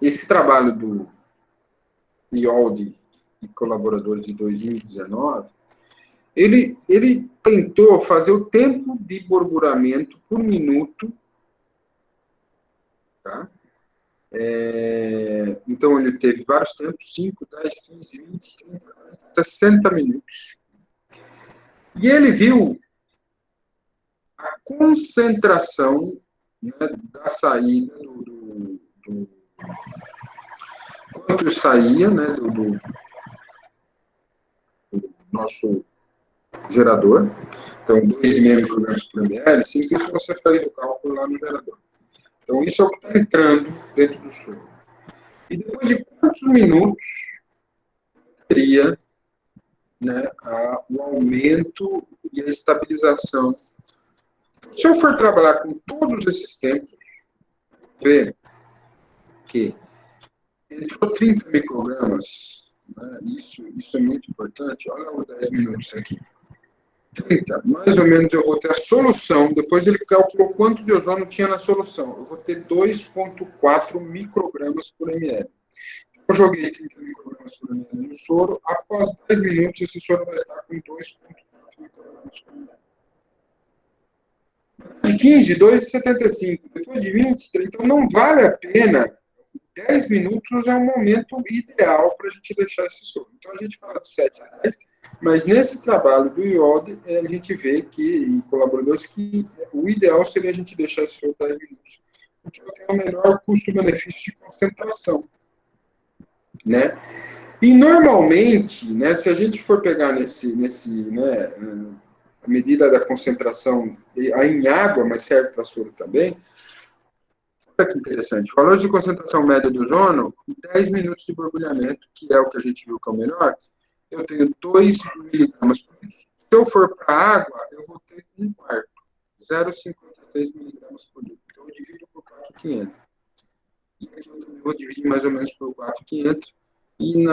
Speaker 1: esse trabalho do Ioldi e colaboradores de 2019, ele tentou fazer o tempo de borburamento por minuto, tá? Então, ele teve vários tempos, 5, 10, 15, 20, 30, 40, 60 minutos. E ele viu a concentração, né, da saída quanto saía, né, do nosso gerador. Então, 2,5 microgramas por ml, sim, isso você faz o cálculo lá no gerador. Então, isso é o que está entrando dentro do soro. E depois de quantos minutos teria, né, o aumento e a estabilização? Se eu for trabalhar com todos esses tempos, ver que entrou 30 microgramas, né, isso é muito importante, olha os 10 minutos aqui. 30, mais ou menos eu vou ter a solução, depois ele calculou quanto de ozônio tinha na solução. Eu vou ter 2,4 microgramas por ml. Eu joguei 30 microgramas por ml no soro, após 10 minutos esse soro vai estar com 2,4 microgramas por ml. De 15, 2,75, depois de 20, então não vale a pena. 10 minutos é um momento ideal para a gente deixar esse soro. Então a gente fala de 7 a 10, mas nesse trabalho do Ioldi, a gente vê que, em colaboradores, que o ideal seria a gente deixar esse soro 10 minutos. Porque eu tenho o melhor custo-benefício de concentração, né? E normalmente, né, se a gente for pegar né, a medida da concentração em água, mas serve para soro também. Olha que interessante. Valor de concentração média do ozônio, 10 minutos de borbulhamento, que é o que a gente viu que é o melhor, eu tenho 2 miligramas por litro. Se eu for para a água, eu vou ter 1/4, 0,56 miligramas por litro. Então, eu divido por 4,500. E aqui eu também vou dividir mais ou menos por 4,500. E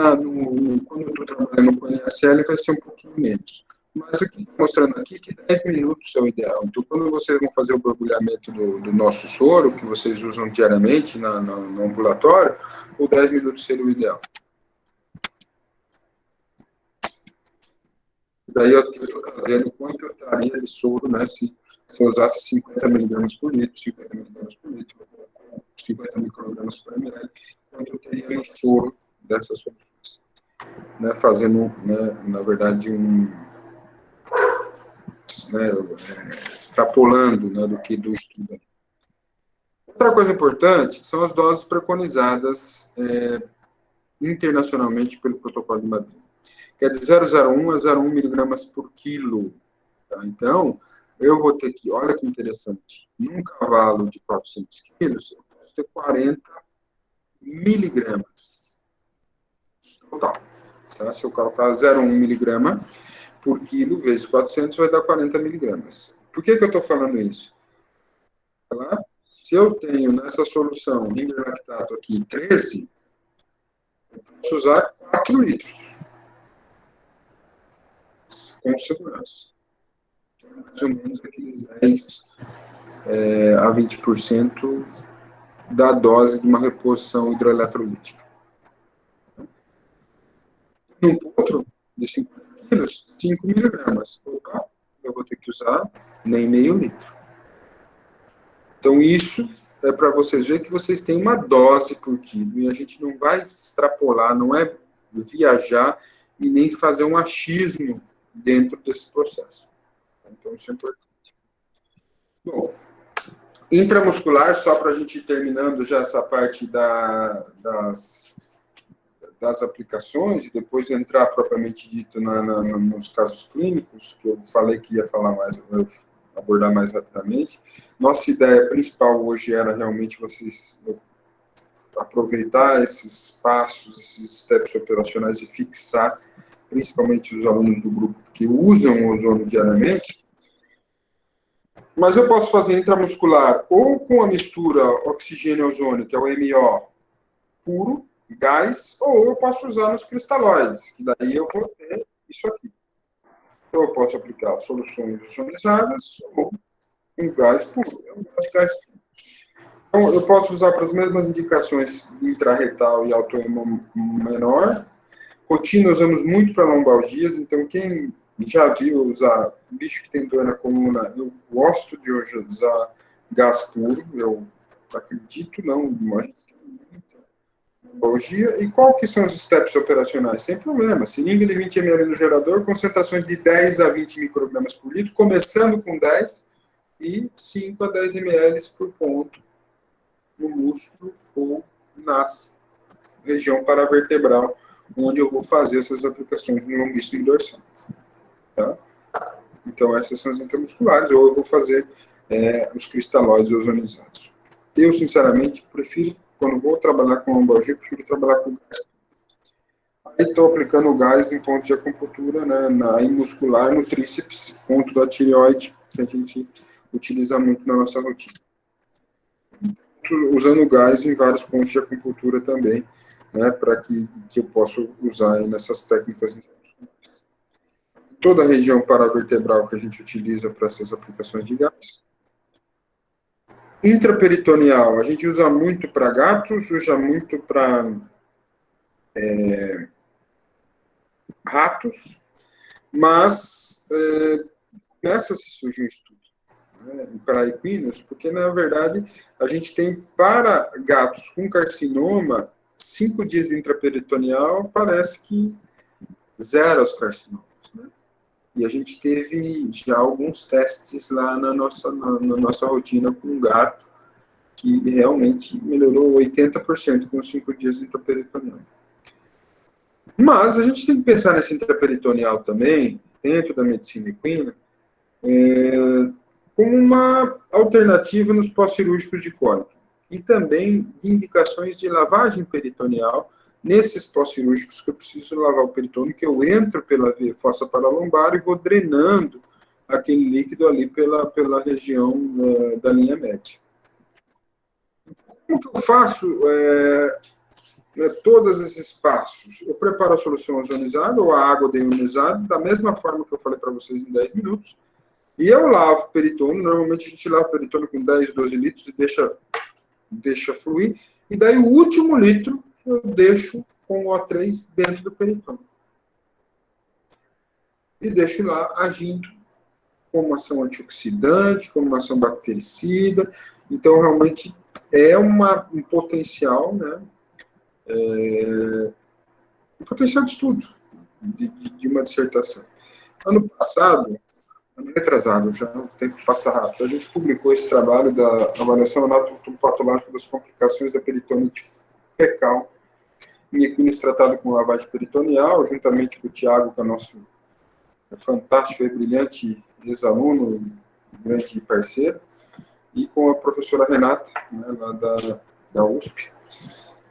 Speaker 1: quando eu estou trabalhando com NaCl, vai ser um pouquinho menos. Mas o que estou mostrando aqui é que 10 minutos é o ideal. Então, quando vocês vão fazer o borbulhamento do nosso soro, que vocês usam diariamente no ambulatório, o 10 minutos seria o ideal. Daí eu estou trazendo quanto eu estaria de soro, né, se eu usasse 50 miligramas por litro, 50 miligramas por litro, 50 microgramas por ml, quanto eu teria no soro dessas soluções. Né, fazendo, né, na verdade, extrapolando, né, do estudo. Outra coisa importante são as doses preconizadas internacionalmente pelo protocolo de Madrid, que é de 0,01 a 0,1 miligramas por quilo. Tá? Então, eu vou ter que, olha que interessante, num cavalo de 400 quilos, eu posso ter 40 miligramas total. Tá? Se eu colocar 0,1 miligrama por quilo vezes 400, vai dar 40 miligramas. Por que eu estou falando isso? Tá? Se eu tenho nessa solução nigrolactato aqui 13, eu posso usar 4 litros. Com segurança. Mais ou menos aqueles 10 a 20% da dose de uma reposição hidroeletrolítica. No potro de 50 quilos, 5 miligramas. Opa, eu vou ter que usar nem meio litro. Então, isso é para vocês verem que vocês têm uma dose por quilo. E a gente não vai extrapolar, não é viajar e nem fazer um achismo dentro desse processo. Então, isso é importante. Bom, intramuscular, só para a gente ir terminando já essa parte das aplicações, e depois entrar propriamente dito nos casos clínicos, que eu falei que ia falar mais, abordar mais rapidamente. Nossa ideia principal hoje era realmente vocês aproveitar esses passos, esses steps operacionais e fixar, principalmente os alunos do grupo que usam o ozônio diariamente. Mas eu posso fazer intramuscular ou com a mistura oxigênio-ozônio, que é o MO puro, gás, ou eu posso usar nos cristalóides, que daí eu vou ter isso aqui. Então, eu posso aplicar soluções ozonizadas ou um gás puro. Então, eu posso usar para as mesmas indicações intrarretal e autoimune menor. Rotina usamos muito para lombalgias, então quem já viu usar bicho que tem dor na coluna, eu gosto de usar gás puro, eu acredito, não, mas lombalgia. E qual que são os steps operacionais? Sem problema, seringa de 20 ml no gerador, concentrações de 10 a 20 microgramas por litro, começando com 10 e 5 a 10 ml por ponto no músculo ou na região paravertebral, onde eu vou fazer essas aplicações no longuíssimo e dorsal. Tá? Então, essas são as intramusculares, ou eu vou fazer os cristalóides ozonizados. Eu, sinceramente, prefiro, quando vou trabalhar com lombalgia, prefiro trabalhar com gás. Aí estou aplicando o gás em ponto de acupuntura, né, na muscular, no tríceps, ponto da tireoide, que a gente utiliza muito na nossa rotina. Usando gás em vários pontos de acupuntura também, né, para que eu possa usar aí nessas técnicas. Toda a região paravertebral que a gente utiliza para essas aplicações de gás. Intraperitoneal, a gente usa muito para gatos, usa muito para ratos, mas começa a se surgir um estudo, né, para equinos, porque, na verdade, a gente tem para gatos com carcinoma, 5 dias de intraperitoneal, parece que zero os carcinomas, né? E a gente teve já alguns testes lá na nossa rotina com um gato, que realmente melhorou 80% com os 5 dias de intraperitoneal. Mas a gente tem que pensar nesse intraperitoneal também, dentro da medicina equina, como uma alternativa nos pós-cirúrgicos de cólica. E também de indicações de lavagem peritoneal, nesses pós-cirúrgicos que eu preciso lavar o peritônio, que eu entro pela fossa paralombar e vou drenando aquele líquido ali pela região da linha média. Como que eu faço todos esses passos? Eu preparo a solução ozonizada ou a água deionizada, da mesma forma que eu falei para vocês em 10 minutos, e eu lavo o peritônio. Normalmente a gente lava o peritônio com 10, 12 litros e deixa fluir, e daí o último litro eu deixo com o O3 dentro do peritônio. E deixo lá agindo como uma ação antioxidante, como uma ação bactericida. Então, realmente, é um potencial, né? Um potencial de estudo, de uma dissertação. Ano passado, retrasado, já o tempo passa rápido, a gente publicou esse trabalho da avaliação anatopatológica das complicações da peritonite fecal em equinos tratado com lavagem peritoneal, juntamente com o Tiago, que é nosso fantástico e brilhante ex-aluno e grande parceiro, e com a professora Renata, né, lá da USP.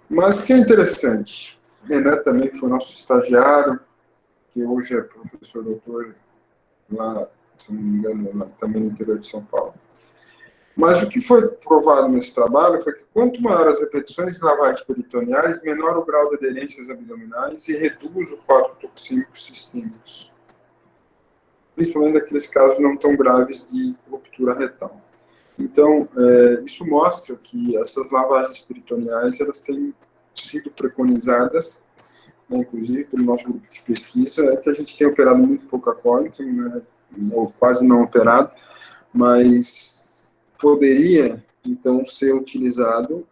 Speaker 1: Mas o que é interessante, Renata também foi nosso estagiário, que hoje é professor doutor lá, se não me engano, lá, também no interior de São Paulo. Mas o que foi provado nesse trabalho foi que quanto maior as repetições de lavagens peritoneais, menor o grau de aderências abdominais e reduz o quadro toxímico sistêmicos. Principalmente naqueles casos não tão graves de ruptura retal. Então, isso mostra que essas lavagens peritoneais, elas têm sido preconizadas, né, inclusive pelo nosso grupo de pesquisa, que a gente tem operado muito pouca cólica, né, ou quase não operado, mas poderia, então, ser utilizado,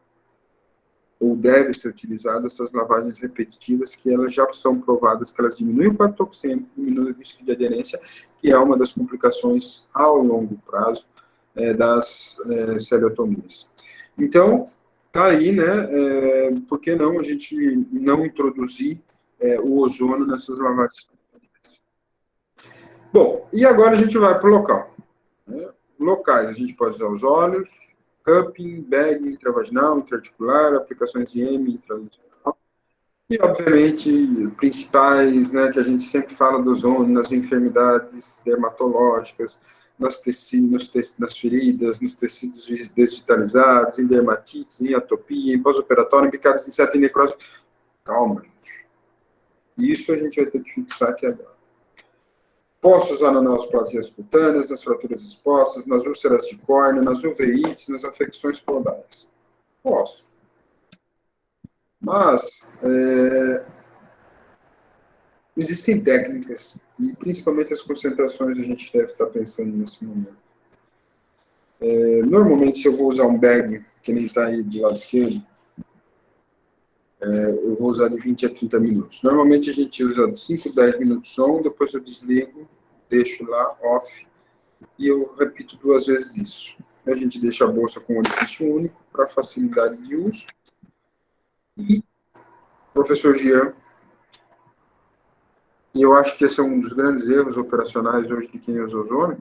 Speaker 1: ou deve ser utilizado, essas lavagens repetitivas, que elas já são provadas que elas diminuem o quadro toxêmico, diminuem o risco de aderência, que é uma das complicações ao longo prazo das celiotomias. Então, tá aí, né, por que não a gente não introduzir o ozônio nessas lavagens? Bom, e agora a gente vai para o local. Né? Locais, a gente pode usar os óleos, cupping, bag, intravaginal, intraarticular, aplicações de M, intravaginal. E, obviamente, principais, né, que a gente sempre fala do ozônio nas enfermidades dermatológicas, nas feridas, nos tecidos desvitalizados, em dermatites, em atopia, em pós-operatório, em picadas de inseto e necrose. Calma, gente. Isso a gente vai ter que fixar aqui agora. Posso usar nas neoplasias cutâneas, nas fraturas expostas, nas úlceras de córnea, nas uveites, nas afecções podais. Posso. Mas existem técnicas, e principalmente as concentrações a gente deve estar pensando nesse momento. Normalmente, se eu vou usar um bag, que nem está aí do lado esquerdo, eu vou usar de 20 a 30 minutos. Normalmente a gente usa de 5 a 10 minutos on, depois eu desligo, deixo lá, off, e eu repito 2 vezes isso. A gente deixa a bolsa com orifício único, para facilidade de uso. E, professor Jean, e eu acho que esse é um dos grandes erros operacionais hoje de quem usa ozônio,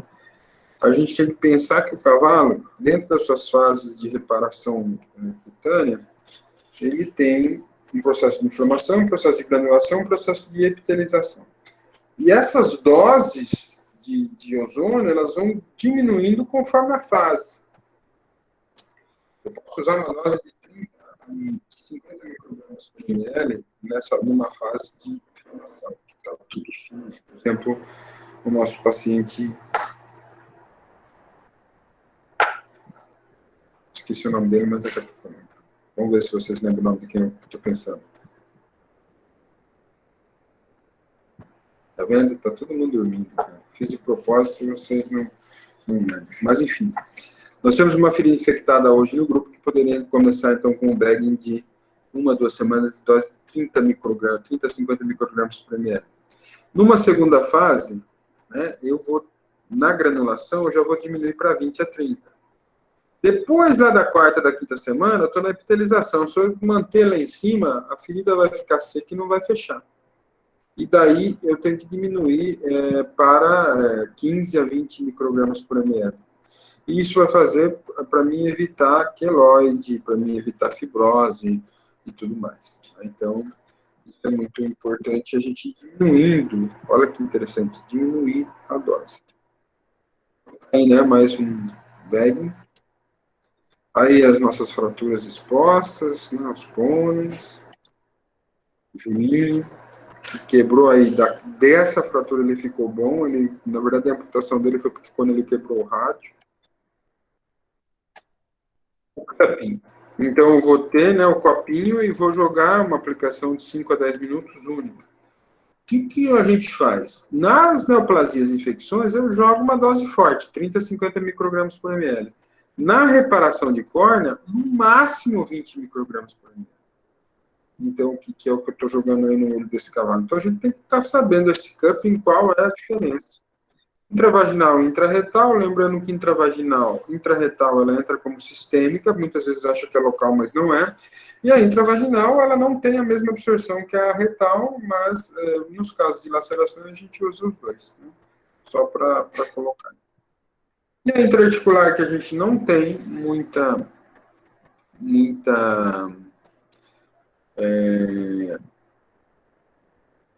Speaker 1: a gente tem que pensar que o cavalo, dentro das suas fases de reparação cutânea, ele tem um processo de inflamação, um processo de granulação, um processo de epitelização. E essas doses de ozônio, elas vão diminuindo conforme a fase. Eu posso usar uma dose de 30 a 50 microgramas por ml numa fase de inflamação, que está tudo sujo. Por exemplo, o nosso paciente... Esqueci o nome dele, mas daqui a pouco eu lembro. Vamos ver se vocês lembram o nome de quem eu estou pensando. Tá vendo? Tá todo mundo dormindo. Cara. Fiz de propósito e vocês não lembram. Mas, enfim. Nós temos uma ferida infectada hoje no grupo que poderia começar, então, com um bagging de 1 a 2 semanas de dose de 30 microgramas, 30 a 50 microgramas por ml. Numa segunda fase, né, na granulação, eu já vou diminuir para 20 a 30. Depois, lá da 4ª, da 5ª semana, eu estou na epitelização. Se eu manter lá em cima, a ferida vai ficar seca e não vai fechar. E daí, eu tenho que diminuir para 15 a 20 microgramas por ml. E isso vai fazer para mim evitar queloide, para mim evitar fibrose e tudo mais. Então, isso é muito importante, a gente diminuindo, olha que interessante, diminuir a dose. Aí, né, mais um bag. Aí as nossas fraturas expostas, né, os pôneis, o Julinho, que quebrou aí, dessa fratura ele ficou bom, na verdade a amputação dele foi porque quando ele quebrou o rádio. O capim. Então eu vou ter, né, o copinho e vou jogar uma aplicação de 5 a 10 minutos única. O que a gente faz? Nas neoplasias e infecções eu jogo uma dose forte, 30 a 50 microgramas por ml. Na reparação de córnea, no máximo 20 microgramas por ml. Então, que é o que eu estou jogando aí no olho desse cavalo. Então, a gente tem que estar sabendo esse cupping, qual é a diferença. Intravaginal e intrarretal, lembrando que intrarretal, ela entra como sistêmica, muitas vezes acha que é local, mas não é. E a intravaginal, ela não tem a mesma absorção que a retal, mas nos casos de lacerações a gente usa os dois, né? Só para colocar. E a intraarticular, que a gente não tem muita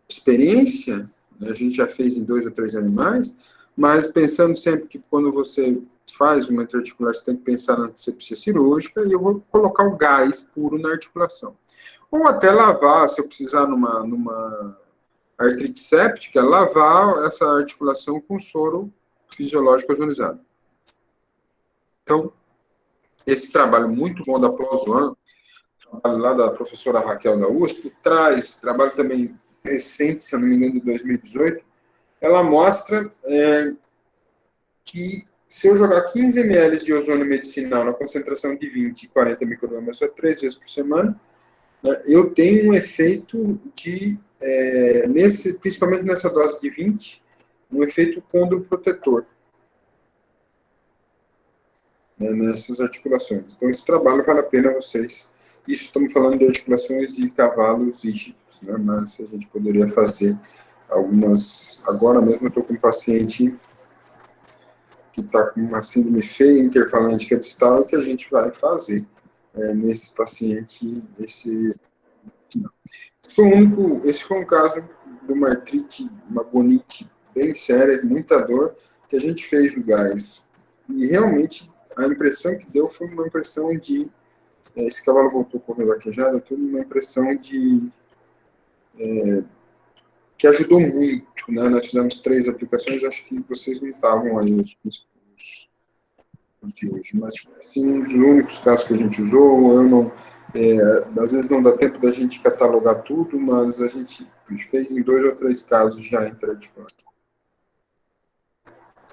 Speaker 1: experiência, né? A gente já fez em 2 ou 3 animais, mas pensando sempre que quando você faz uma intraarticular, você tem que pensar na antisepsia cirúrgica, e eu vou colocar o gás puro na articulação. Ou até lavar, se eu precisar numa artrite séptica, lavar essa articulação com soro fisiológico ozonizado. Então, esse trabalho muito bom da PLOS-ONE, trabalho lá da professora Raquel da USP, traz trabalho também recente, se eu não me engano, de 2018, ela mostra que se eu jogar 15 ml de ozônio medicinal na concentração de 20 e 40 microgramas a 3 vezes por semana, né, eu tenho um efeito principalmente nessa dose de 20, um efeito condroprotetor, né, nessas articulações. Então, esse trabalho vale a pena vocês. Isso estamos falando de articulações de cavalos rígidos, né, mas a gente poderia fazer algumas. Agora mesmo eu estou com um paciente que está com uma síndrome feia interfalântica distal, que a gente vai fazer nesse paciente. Esse foi um caso de uma artrite, uma bonite bem séria, muita dor, que a gente fez o gás. E realmente a impressão que deu foi uma impressão de. Esse cavalo voltou correndo vaquejado, tudo uma impressão de que ajudou muito, né? Nós fizemos 3 aplicações, acho que vocês não estavam aí os de hoje, mas assim, um dos únicos casos que a gente usou. Eu não, às vezes não dá tempo da gente catalogar tudo, mas a gente fez em 2 ou 3 casos já em tradição.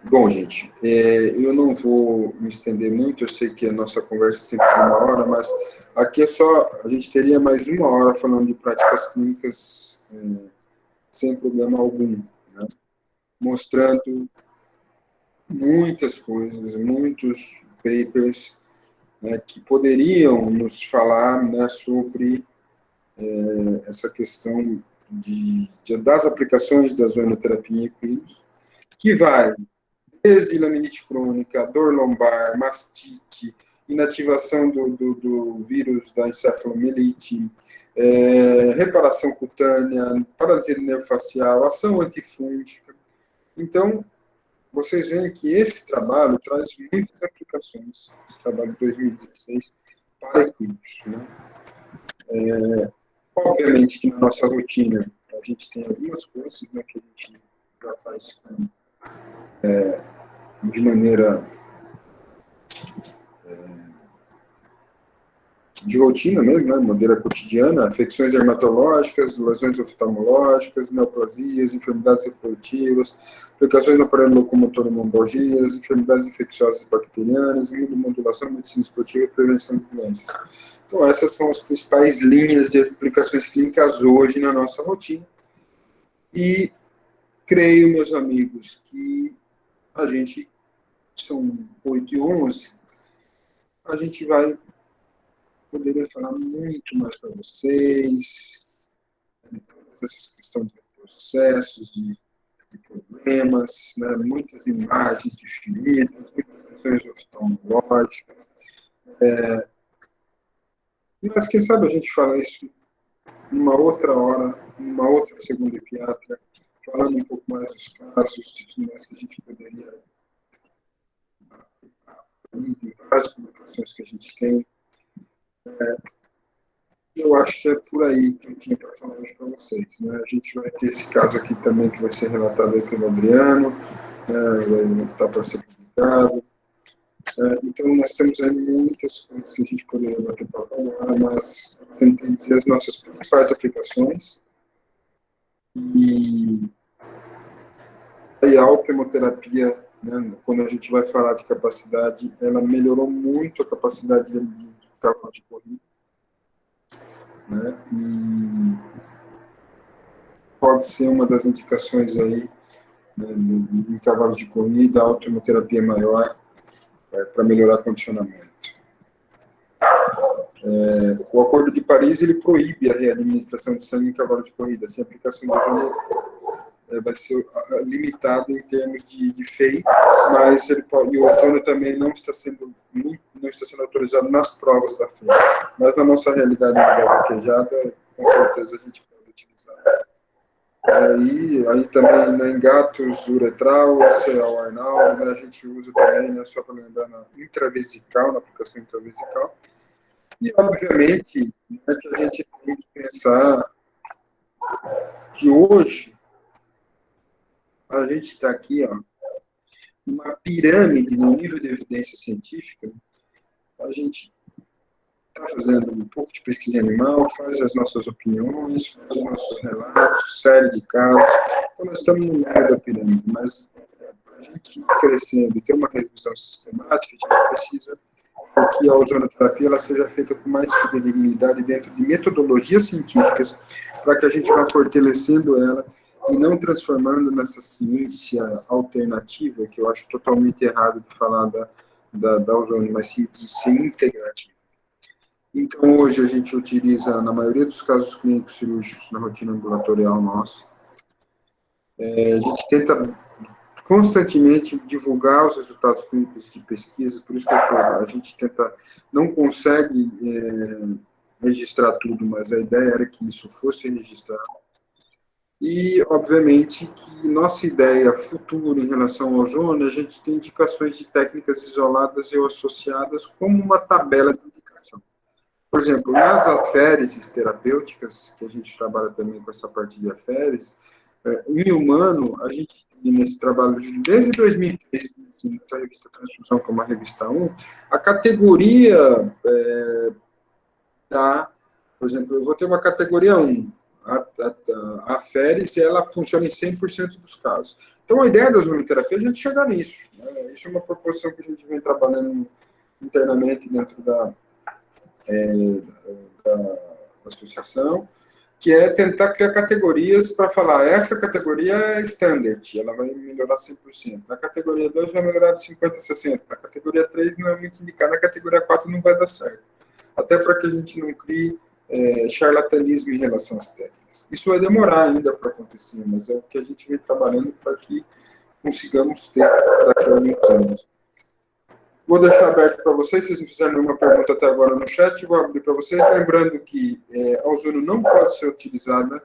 Speaker 1: Bom, gente, eu não vou me estender muito, eu sei que a nossa conversa sempre tem 1 hora, mas aqui é só, a gente teria mais 1 hora falando de práticas clínicas sem problema algum, né? Mostrando muitas coisas, muitos papers, né, que poderiam nos falar, né, sobre essa questão das aplicações da zonoterapia em equinos, que vai desde laminite crônica, dor lombar, mastite, inativação do vírus da encefalomielite, reparação cutânea, paralisia do nervo facial, ação antifúngica. Então, vocês veem que esse trabalho traz muitas aplicações, esse trabalho de 2016, para equipes, né? Obviamente que na nossa rotina a gente tem algumas coisas, né, que a gente já faz de maneira de rotina mesmo, né, maneira cotidiana, afecções dermatológicas, lesões oftalmológicas, neoplasias, enfermidades reprodutivas, aplicações no aparelho locomotor e lombalgias, enfermidades infecciosas e bacterianas, imunomodulação, medicina esportiva e prevenção de doenças. Então, essas são as principais linhas de aplicações clínicas hoje na nossa rotina. E creio, meus amigos, que a gente, são 8h11, a gente vai poderia falar muito mais para vocês, essa questão de processos, de problemas, né, muitas imagens de feridas, muitas questões oftalmológicas. Mas quem sabe a gente fala isso numa outra hora, numa outra segunda piatra, falando um pouco mais dos casos, né, se a gente poderia várias publicações que a gente tem. Eu acho que é por aí que eu tinha para falar hoje para vocês, né? A gente vai ter esse caso aqui também que vai ser relatado aí pelo Adriano, vai estar para ser publicado. Então, nós temos aí muitas coisas que a gente poderia bater para falar, mas entender as nossas principais aplicações. E a autoquimioterapia, né, quando a gente vai falar de capacidade, ela melhorou muito a capacidade do cavalo de corrida, né, e pode ser uma das indicações aí, né, em cavalos de corrida, a autoquimioterapia maior, para melhorar o condicionamento. O Acordo de Paris, ele proíbe a readministração de sangue em cavalo de corrida, sem aplicação de ozônio vai ser limitado em termos de FEI, mas e o ozônio também não está sendo autorizado nas provas da FEI. Mas na nossa realidade de vaquejada, com certeza a gente pode utilizar. Aí também, né, em gatos, uretral, cereal arnal, né, a gente usa também, né, só para lembrar, na intravesical, na aplicação intravesical. E, obviamente, né, que a gente tem que pensar que hoje a gente está aqui, ó, uma pirâmide no nível de evidência científica. A gente está fazendo um pouco de pesquisa animal, faz as nossas opiniões, faz os nossos relatos, série de casos. Então, nós estamos no meio da pirâmide, mas para a gente ir crescendo e ter uma revisão sistemática, a gente precisa que a ozonoterapia ela seja feita com mais fidelidade dentro de metodologias científicas, para que a gente vá fortalecendo ela e não transformando nessa ciência alternativa, que eu acho totalmente errado de falar da ozônio, mas sim de ser integrativa. Então, hoje a gente utiliza, na maioria dos casos clínicos cirúrgicos, na rotina ambulatorial nossa, a gente tenta constantemente divulgar os resultados clínicos de pesquisa, por isso que eu falo, a gente não consegue registrar tudo, mas a ideia era que isso fosse registrado. E, obviamente, que nossa ideia futura em relação ao ozônio, a gente tem indicações de técnicas isoladas ou associadas como uma tabela de indicação. Por exemplo, nas aféreses terapêuticas, que a gente trabalha também com essa parte de aféreses, Em humano, a gente tem nesse trabalho desde 2003, nessa revista Transfusão, que é uma revista 1, a categoria por exemplo, eu vou ter uma categoria 1, a FERES, e ela funciona em 100% dos casos. Então, a ideia da ozonoterapia é a gente chegar nisso. Né? Isso é uma proposição que a gente vem trabalhando internamente dentro da associação, que é tentar criar categorias para falar, essa categoria é standard, ela vai melhorar 100%. Na categoria 2 vai melhorar de 50% a 60%. Na categoria 3 não é muito indicado, na categoria 4 não vai dar certo. Até para que a gente não crie charlatanismo em relação às técnicas. Isso vai demorar ainda para acontecer, mas é o que a gente vem trabalhando para que consigamos ter daqui a alguns anos. Vou deixar aberto para vocês, se vocês não fizerem nenhuma pergunta até agora no chat, vou abrir para vocês, lembrando que a ozônio não pode ser utilizada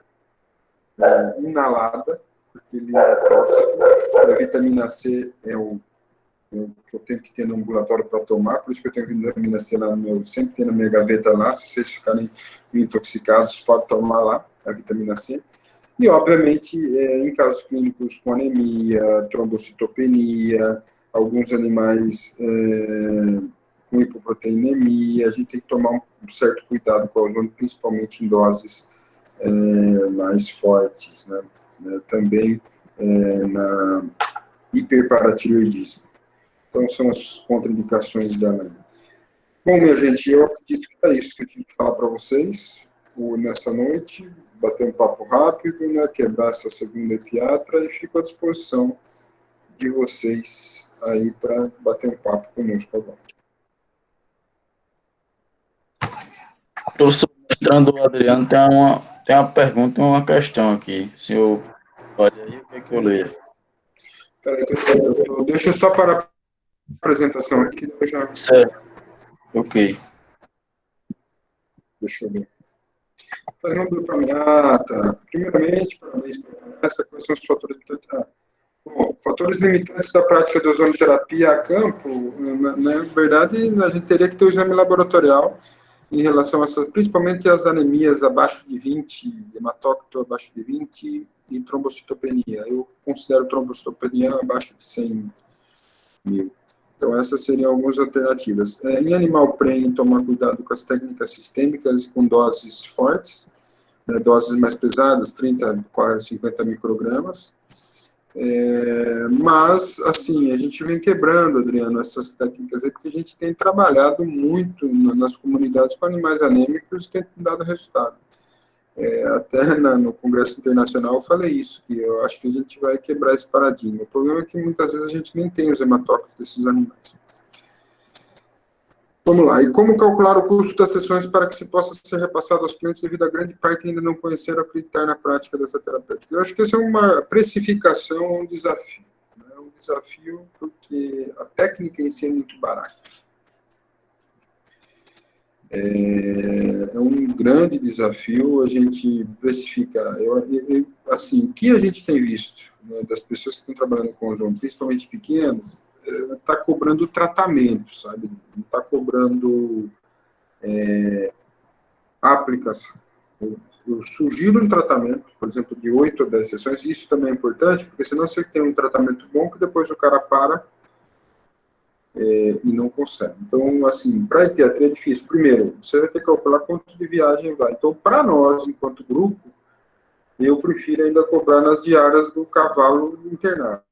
Speaker 1: inalada, porque ele é tóxico. A vitamina C é o que eu tenho que ter no ambulatório para tomar, por isso que eu tenho vitamina C lá sempre tem na minha gaveta lá, se vocês ficarem intoxicados, pode tomar lá a vitamina C. E, obviamente, em casos clínicos com anemia, trombocitopenia, alguns animais com hipoproteinemia, a gente tem que tomar um certo cuidado com o ozônio, principalmente em doses mais fortes, né? Também na hiperparatiroidismo. Então, são as contraindicações da lei. Bom, minha gente, eu acredito que é isso que eu tinha que falar para vocês nessa noite, bater um papo rápido, né, quebrar essa segunda piatra, e fico à disposição de vocês aí para bater um papo conosco agora.
Speaker 2: Professor, entrando o Adriano, tem uma pergunta e uma questão aqui. O senhor olha aí, o que é que eu leio?
Speaker 1: Peraí, deixa eu só parar a apresentação aqui, depois já...
Speaker 2: Certo. Ok.
Speaker 1: Deixa eu ver. Tá. Primeiramente, parabéns para essa, quais são os fatores limitantes? Bom, fatores limitantes da prática da ozonoterapia a campo, na verdade, a gente teria que ter o exame laboratorial em relação a essas, principalmente as anemias abaixo de 20, hematócrito abaixo de 20 e trombocitopenia. Eu considero trombocitopenia abaixo de 100 mil. Então, essas seriam algumas alternativas. Em animal prenhe, tomar cuidado com as técnicas sistêmicas com doses fortes, doses mais pesadas, 30, 40, 50 microgramas. Mas, assim, a gente vem quebrando, Adriano, essas técnicas aí, porque a gente tem trabalhado muito nas comunidades com animais anêmicos e tem dado resultado. Até no Congresso Internacional eu falei isso, que eu acho que a gente vai quebrar esse paradigma. O problema é que muitas vezes a gente nem tem os hematócritos desses animais. Vamos lá, e como calcular o custo das sessões para que se possa ser repassado aos clientes devido a grande parte ainda não conhecer ou acreditar na prática dessa terapêutica? Eu acho que essa é uma precificação, um desafio. É um desafio porque a técnica em si é muito barata. É um grande desafio a gente precificar. Assim, o que a gente tem visto, né, das pessoas que estão trabalhando com ozônio, principalmente pequenas, está cobrando tratamento, sabe? Não está cobrando aplicação. Eu sugiro um tratamento, por exemplo, de 8 ou 10 sessões, e isso também é importante, porque senão você tem um tratamento bom que depois o cara para e não consegue. Então, assim, para a pediatria é difícil. Primeiro, você vai ter que calcular quanto de viagem vai. Então, para nós, enquanto grupo, eu prefiro ainda cobrar nas diárias do cavalo internado.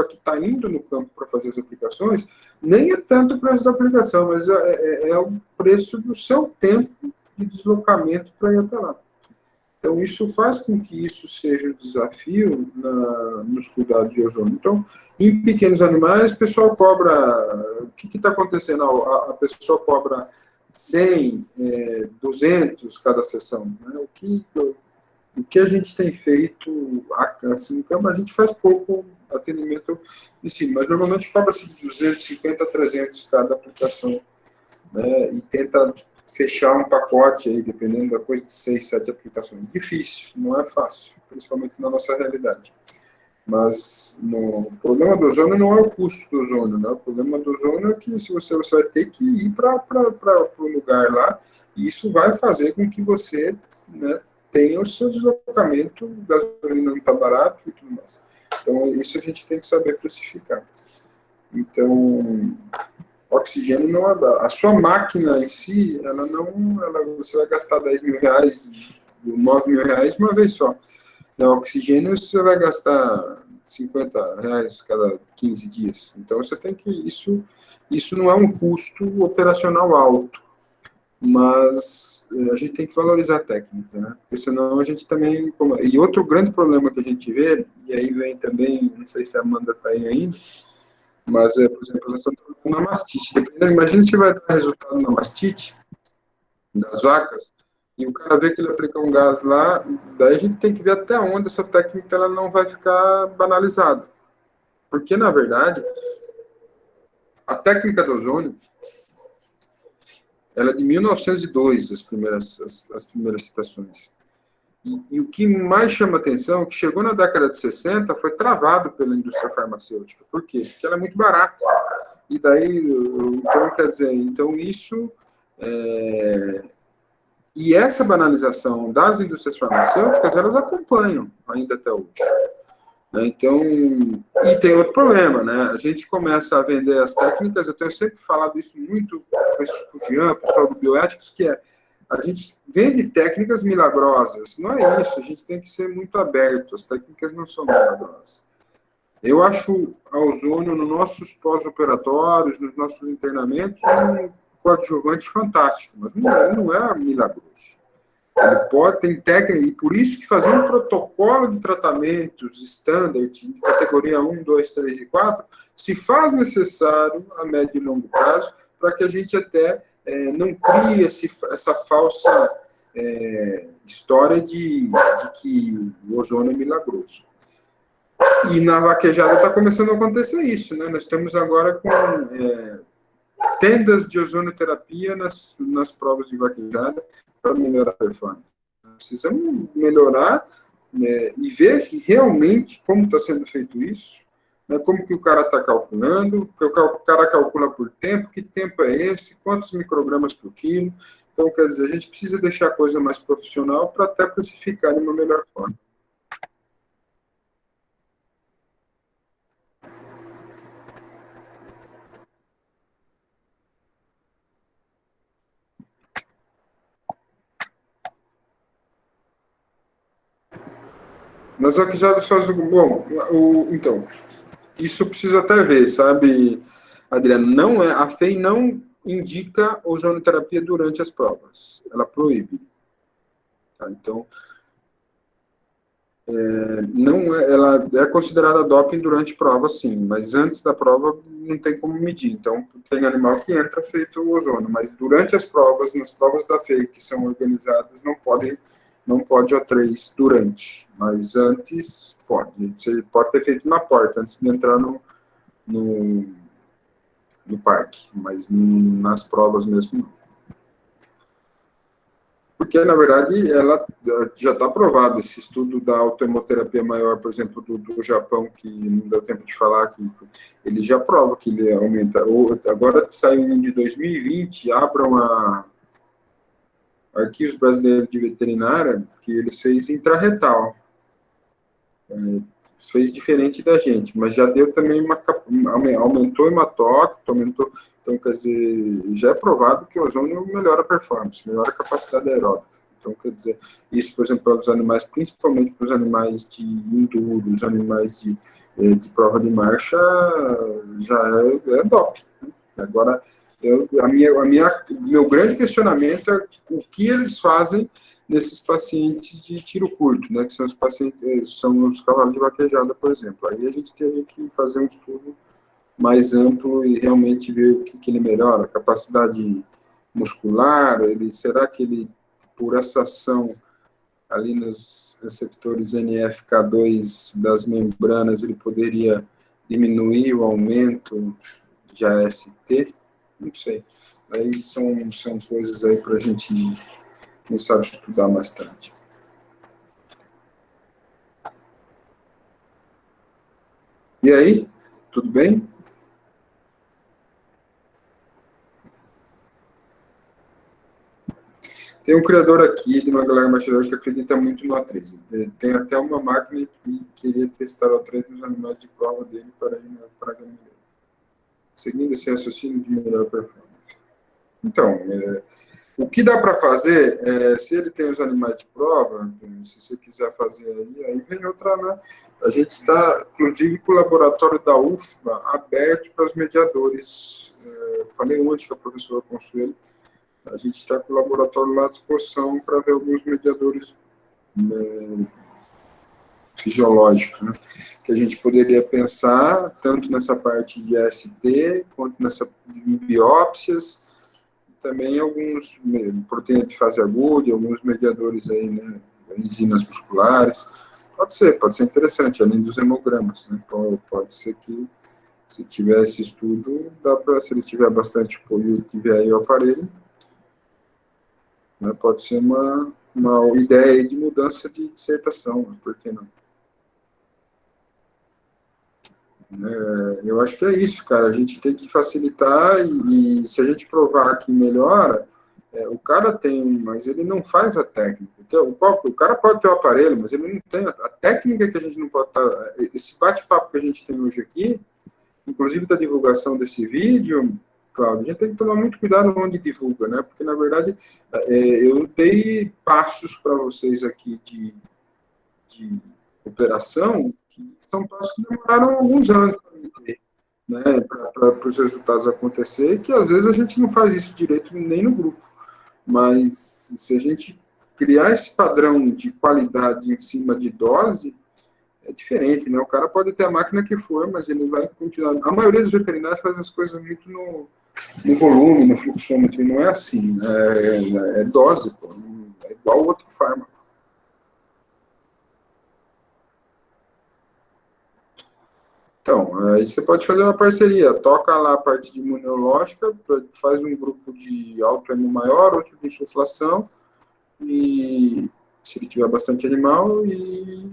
Speaker 1: Que está indo no campo para fazer as aplicações, nem é tanto o preço da aplicação, mas é o preço do seu tempo de deslocamento para ir até lá. Então, isso faz com que isso seja um desafio nos cuidados de ozônio. Então, em pequenos animais, o pessoal cobra... O que está acontecendo? A pessoa cobra 100, 200 cada sessão. Né? O que a gente tem feito assim, no campo, a gente faz pouco atendimento em si, mas normalmente cobra-se de 250 a 300 cada aplicação, né, e tenta fechar um pacote aí, dependendo da coisa, de 6, 7 aplicações. Difícil, não é fácil, principalmente na nossa realidade. Mas o problema do ozônio não é o custo do ozônio, né? O problema do ozônio é que se você vai ter que ir para o lugar lá, e isso vai fazer com que você, né, tem o seu deslocamento, gasolina não está barato e tudo mais. Então, isso a gente tem que saber precificar. Então, oxigênio não é. A sua máquina em si, você vai gastar 10 mil reais, 9 mil reais uma vez só. No oxigênio, você vai gastar 50 reais cada 15 dias. Então, você tem que. Isso não é um custo operacional alto, mas a gente tem que valorizar a técnica, né? Porque senão a gente também. E outro grande problema que a gente vê, e aí vem também, não sei se a Amanda está aí ainda, mas, por exemplo, nós estamos com uma mastite. Imagina se vai dar resultado na mastite das vacas, e o cara vê que ele aplica um gás lá, daí a gente tem que ver até onde essa técnica ela não vai ficar banalizada. Porque, na verdade, a técnica do ozônio, ela é de 1902, as primeiras citações. E o que mais chama atenção é que chegou na década de 60, foi travado pela indústria farmacêutica. Por quê? Porque ela é muito barata. E daí, então, quer dizer, então isso... E essa banalização das indústrias farmacêuticas, elas acompanham ainda até hoje. Então, e tem outro problema, né? A gente começa a vender as técnicas, eu tenho sempre falado isso muito com o Jean, pessoal do Bioéticos, que é, a gente vende técnicas milagrosas. Não é isso, a gente tem que ser muito aberto, as técnicas não são milagrosas. Eu acho a ozônio nos nossos pós-operatórios, nos nossos internamentos, um coadjuvante fantástico, mas não é milagroso. Ele pode, tem técnica, e por isso que fazer um protocolo de tratamentos standard, de categoria 1, 2, 3 e 4, se faz necessário a médio e longo prazo, para que a gente até não crie essa falsa história de que o ozônio é milagroso. E na vaquejada está começando a acontecer isso, né? Nós estamos agora com tendas de ozonoterapia nas provas de vaquejada para melhorar a performance. Precisamos melhorar, né, e ver realmente como está sendo feito isso, né, como que o cara está calculando, que o cara calcula por tempo, que tempo é esse, quantos microgramas por quilo. Então, quer dizer, a gente precisa deixar a coisa mais profissional para até classificar de uma melhor forma. Nas vaquejadas faz do... Bom, então, isso precisa até ver, sabe, Adriano? Não é, a FEI não indica ozonoterapia durante as provas. Ela proíbe. Tá? Então, não é, ela é considerada doping durante prova, sim, mas antes da prova não tem como medir. Então, tem animal que entra feito o ozônio, mas durante as provas, nas provas da FEI que são organizadas, não pode O3 durante, mas antes pode. Você pode ter feito na porta, antes de entrar no parque, mas nas provas mesmo não. Porque, na verdade, ela já está provado, esse estudo da autohemoterapia maior, por exemplo, do Japão, que não deu tempo de falar, que ele já prova que ele aumenta. Agora saiu um de 2020, abram Arquivos Brasileiros de Veterinária, que ele fez intrarretal. Fez diferente da gente, mas já deu também aumentou o hematócrito, aumentou, então quer dizer, já é provado que o ozônio melhora a performance, melhora a capacidade aeróbica. Então, quer dizer, isso, por exemplo, para os animais, principalmente para os animais de enduro, os animais de prova de marcha, já é doping. Né? Agora, meu grande questionamento é o que eles fazem nesses pacientes de tiro curto, né, que são os pacientes, são os cavalos de vaquejada, por exemplo. Aí a gente teria que fazer um estudo mais amplo e realmente ver o que ele melhora, a capacidade muscular, será que ele, por essa ação ali nos receptores NF-K2 das membranas, ele poderia diminuir o aumento de AST? Não sei. Aí são coisas aí para a gente, quem sabe, estudar mais tarde. E aí, tudo bem? Tem um criador aqui de uma galera machadora que acredita muito no A3. Ele tem até uma máquina que queria testar o A3 nos animais de prova dele para ir na praga mineira. Seguindo esse raciocínio de melhor performance. Então, o que dá para fazer, se ele tem os animais de prova, se você quiser fazer aí vem outra, né? A gente está, inclusive, com o laboratório da UFBA aberto para os mediadores. Falei ontem com a professora Consuelo, a gente está com o laboratório lá à disposição para ver alguns mediadores fisiológicos, né? Que a gente poderia pensar tanto nessa parte de AST, quanto nessa de biópsias, também alguns proteínas de fase aguda, alguns mediadores aí, né? Enzimas musculares. Pode ser interessante, além dos hemogramas, né? Pode ser que, se tiver esse estudo, dá para, se ele tiver bastante apoio e tiver aí o aparelho, né, pode ser uma ideia de mudança de dissertação, por que não? Eu acho que é isso, cara, a gente tem que facilitar e se a gente provar que melhora, o cara tem, mas ele não faz a técnica. O cara pode ter o aparelho, mas ele não tem a técnica que a gente não pode estar... Esse bate-papo que a gente tem hoje aqui, inclusive da divulgação desse vídeo, Cláudio, a gente tem que tomar muito cuidado onde divulga, né? Porque, na verdade, eu dei passos para vocês aqui de operação, que são passos que demoraram alguns anos para me ter, né? Para os resultados acontecerem, que às vezes a gente não faz isso direito nem no grupo. Mas se a gente criar esse padrão de qualidade em cima de dose, é diferente, né? O cara pode ter a máquina que for, mas ele vai continuar... A maioria dos veterinários faz as coisas muito no volume, no fluxômetro, e não é assim, né? É dose, pô. É igual outro fármaco. Então, aí você pode fazer uma parceria, toca lá a parte de imunológica, faz um grupo de autoimuno maior, outro de insuflação, e se ele tiver bastante animal, e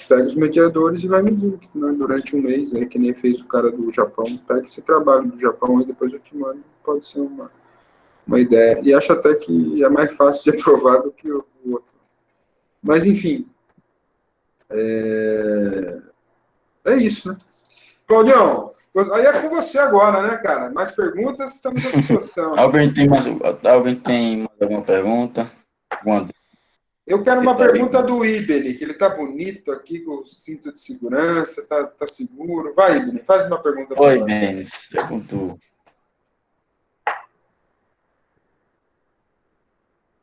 Speaker 1: pega os mediadores e vai medindo, né, durante um mês, aí, que nem fez o cara do Japão. Pega esse trabalho do Japão e depois eu te mando, pode ser uma ideia. E acho até que é mais fácil de aprovar do que o outro. Mas, enfim, é isso, né? Claudião, aí é com você agora, né, cara? Mais perguntas, estamos à disposição.
Speaker 2: Alguém tem mais alguma pergunta?
Speaker 1: Eu quero uma pergunta do Ibeli, que ele tá bonito aqui com o cinto de segurança, tá seguro. Vai, Ibeli, faz uma pergunta para
Speaker 2: Oi,
Speaker 1: nós.
Speaker 2: Benes, perguntou.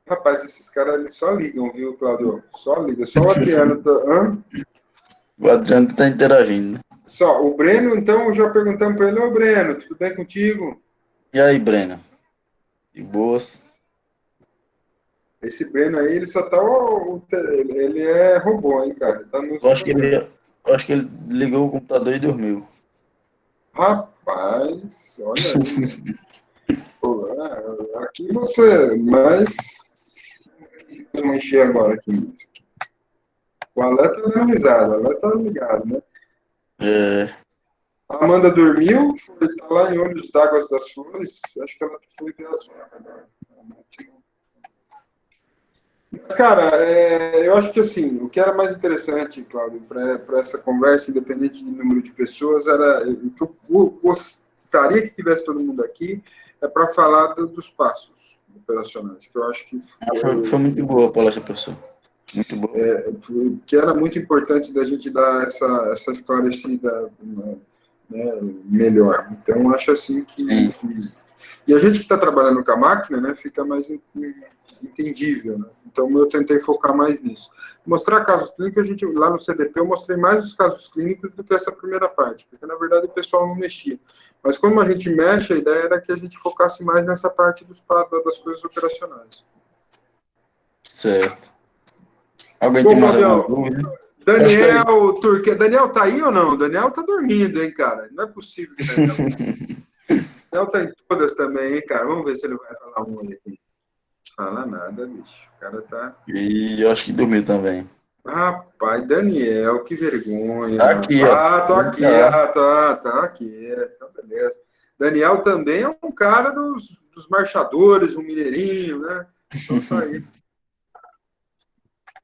Speaker 1: Rapaz, esses caras eles só ligam, viu, Claudio? Só liga, só o Adriano.
Speaker 2: O Adriano está interagindo.
Speaker 1: Só, o Breno, então, já perguntamos para ele: ô Breno, tudo bem contigo?
Speaker 2: E aí, Breno? De boas?
Speaker 1: Esse Breno aí, ele só tá. Ele é robô, hein, cara? Tá no
Speaker 2: Eu acho que ele ligou o computador e dormiu.
Speaker 1: Rapaz, olha aí. Pô, aqui você. Mas. Vamos encher agora aqui. O Alex tá dando risada, o Alex tá ligado, né? A Amanda dormiu, tá lá em Olhos d'Água das Flores. Acho que ela foi ver as vacas agora. Mas, cara, eu acho que assim, o que era mais interessante, Cláudio, para essa conversa, independente do número de pessoas, era o que eu gostaria que tivesse todo mundo aqui, para falar dos passos operacionais, que eu acho que
Speaker 2: foi muito boa a palestra, professor. Muito boa.
Speaker 1: Que era muito importante da gente dar essa esclarecida, né, melhor. Então, acho assim que e a gente que está trabalhando com a máquina, né, fica mais entendível, né? Então eu tentei focar mais nisso. Mostrar casos clínicos, lá no CDP eu mostrei mais os casos clínicos do que essa primeira parte, porque na verdade o pessoal não mexia. Mas como a gente mexe, a ideia era que a gente focasse mais nessa parte das coisas operacionais.
Speaker 2: Certo. Alguém tem mais alguma dúvida?
Speaker 1: Daniel Turquia. Daniel tá aí ou não? Daniel tá dormindo, hein, cara? Não é possível que Daniel. Daniel tá em todas também, hein, cara? Vamos ver se ele vai falar um aqui. Fala nada, bicho. O cara tá.
Speaker 2: E eu acho que dormiu também.
Speaker 1: Rapaz, Daniel, que vergonha.
Speaker 2: Tá aqui,
Speaker 1: tô aqui. Tá aqui. Então, beleza. Daniel também é um cara dos dos marchadores, um mineirinho, né? Então tá aí.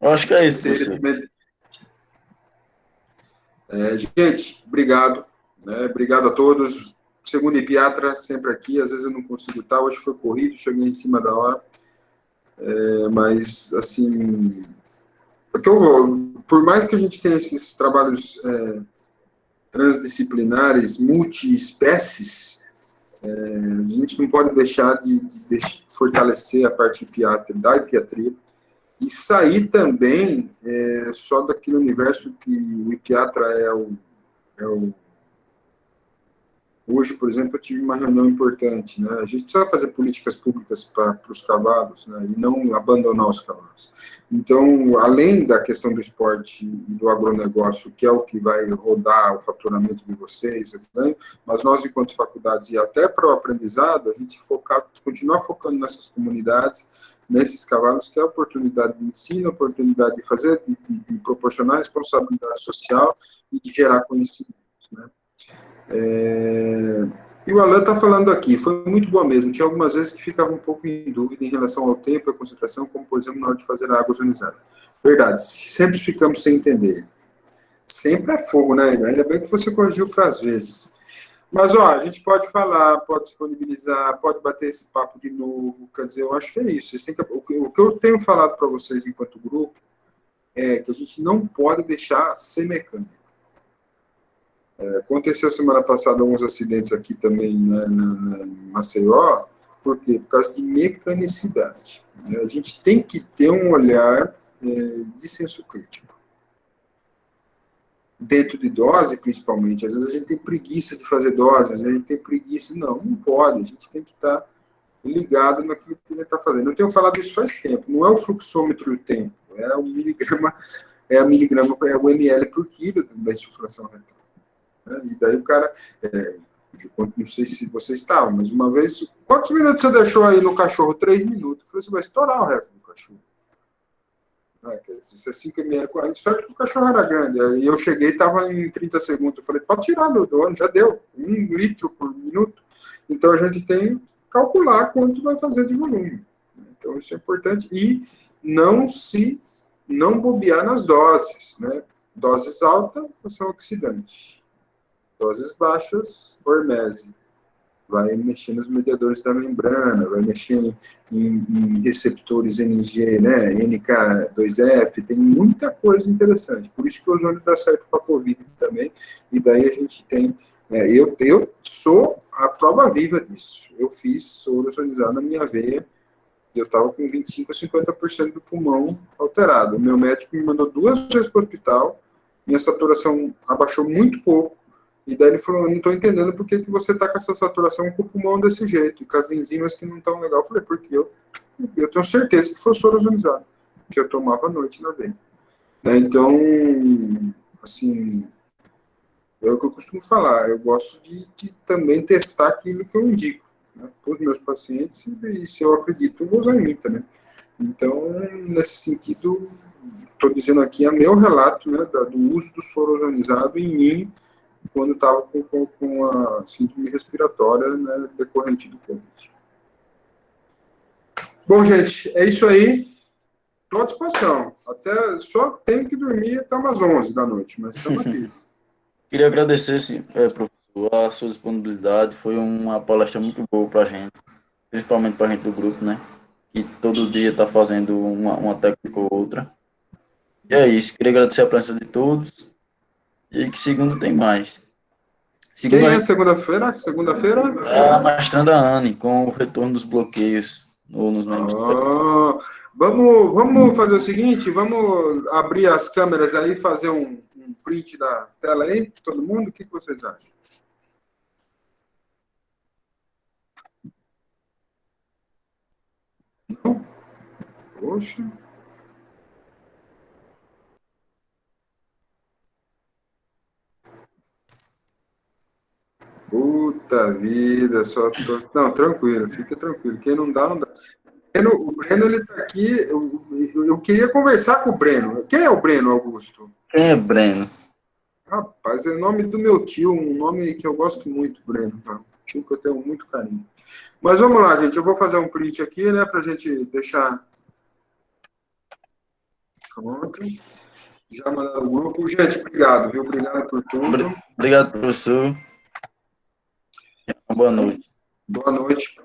Speaker 2: Eu acho que é isso, professor.
Speaker 1: Gente, obrigado. Né? Obrigado a todos. Segundo Ipiatra, sempre aqui. Às vezes eu não consigo estar. Hoje foi corrido, cheguei em cima da hora. Mas, assim... Porque por mais que a gente tenha esses trabalhos transdisciplinares, multi-espécies, a gente não pode deixar de fortalecer a parte da ipiatria e sair também só daquele universo que o ipiatra é o Hoje, por exemplo, eu tive uma reunião importante, né? A gente precisa fazer políticas públicas para os cavalos, né? E não abandonar os cavalos. Então, além da questão do esporte e do agronegócio, que é o que vai rodar o faturamento de vocês, né? Mas nós, enquanto faculdades e até para o aprendizado, a gente continuar focando nessas comunidades, nesses cavalos, que é a oportunidade de ensino, a oportunidade de fazer, de proporcionar responsabilidade social e de gerar conhecimento, né? E o Alan está falando aqui, foi muito boa mesmo. Tinha algumas vezes que ficava um pouco em dúvida em relação ao tempo e à concentração, como, por exemplo, na hora de fazer a água ozonizada. Verdade, sempre ficamos sem entender. Sempre é fogo, né? Ainda bem que você corrigiu para as vezes. Mas, ó, a gente pode falar, pode disponibilizar, pode bater esse papo de novo. Quer dizer, eu acho que é isso. O que eu tenho falado para vocês enquanto grupo é que a gente não pode deixar ser mecânico. Aconteceu semana passada alguns acidentes aqui também na Maceió, por quê? Por causa de mecanicidade. A gente tem que ter um olhar de senso crítico. Dentro de dose, principalmente, às vezes a gente tem preguiça de fazer dose, às vezes a gente tem preguiça, não pode, a gente tem que estar ligado naquilo que a gente está fazendo. Eu tenho falado isso faz tempo, não é o fluxômetro e o tempo, é o miligrama, é o ml por quilo da insuflação retal. E daí o cara, não sei se você estava, mas uma vez, quantos minutos você deixou aí no cachorro? 3 minutos. Eu falei, você vai estourar o recorde do cachorro. Se é 5 ml, sorte que o cachorro era grande. Aí eu cheguei e estava em 30 segundos. Eu falei, pode tirar do ano, já deu, 1 litro por minuto. Então a gente tem que calcular quanto vai fazer de volume. Então isso é importante. E não bobear nas doses, né? Doses altas são oxidantes. Doses baixas, hormese. Vai mexer nos mediadores da membrana, vai mexer em receptores NG, né, NK2F, tem muita coisa interessante. Por isso que o ozônio dá certo para a Covid também, e daí a gente tem... eu sou a prova viva disso. Eu fiz soro ozonizado na minha veia, e eu estava com 25% a 50% do pulmão alterado. O meu médico me mandou 2 vezes para o hospital, minha saturação abaixou muito pouco, e daí ele falou, eu não estou entendendo por que você está com essa saturação com o pulmão desse jeito, e com as enzimas que não estão legal. Eu falei, porque eu tenho certeza que foi soro ozonizado, que eu tomava à noite na veia. Então, assim, é o que eu costumo falar, eu gosto de também testar aquilo que eu indico, né, para os meus pacientes, e se eu acredito, eu vou usar em mim também. Então, nesse sentido, estou dizendo aqui é meu relato, né, do uso do soro ozonizado em mim, quando estava com a síndrome respiratória, né, decorrente do Covid. Bom, gente, é isso aí. Estou à disposição. Só tenho que dormir até umas 11 da noite, mas estamos aqui.
Speaker 2: Queria agradecer, sim, professor, a sua disponibilidade. Foi uma palestra muito boa para a gente, principalmente para a gente do grupo, né? Que todo dia está fazendo uma técnica ou outra. E é isso. Queria agradecer a presença de todos. E que segunda tem mais.
Speaker 1: Quem é segunda-feira? Segunda-feira?
Speaker 2: É a mestranda Anne, com o retorno dos bloqueios nos membros.
Speaker 1: Vamos fazer o seguinte, vamos abrir as câmeras aí, fazer um print da tela aí, todo mundo, o que vocês acham? Não? Poxa. Puta vida, só tô... Não, tranquilo, fica tranquilo, quem não dá, não dá. O Breno, ele tá aqui, eu queria conversar com o Breno. Quem é o Breno, Augusto?
Speaker 2: Quem é Breno?
Speaker 1: Rapaz, é o nome do meu tio, um nome que eu gosto muito, Breno. Tá? tio que eu tenho muito carinho. Mas vamos lá, gente. Eu vou fazer um print aqui, né, para a gente deixar pronto. Já mandaram o grupo. Gente, obrigado, viu? Obrigado por tudo.
Speaker 2: Obrigado, professor. Boa noite.
Speaker 1: Boa noite.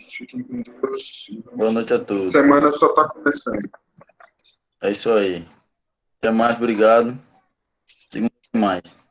Speaker 1: Fiquem com Deus.
Speaker 2: Boa noite a todos.
Speaker 1: A semana só está começando.
Speaker 2: É isso aí. Até mais, obrigado. Segunda mais.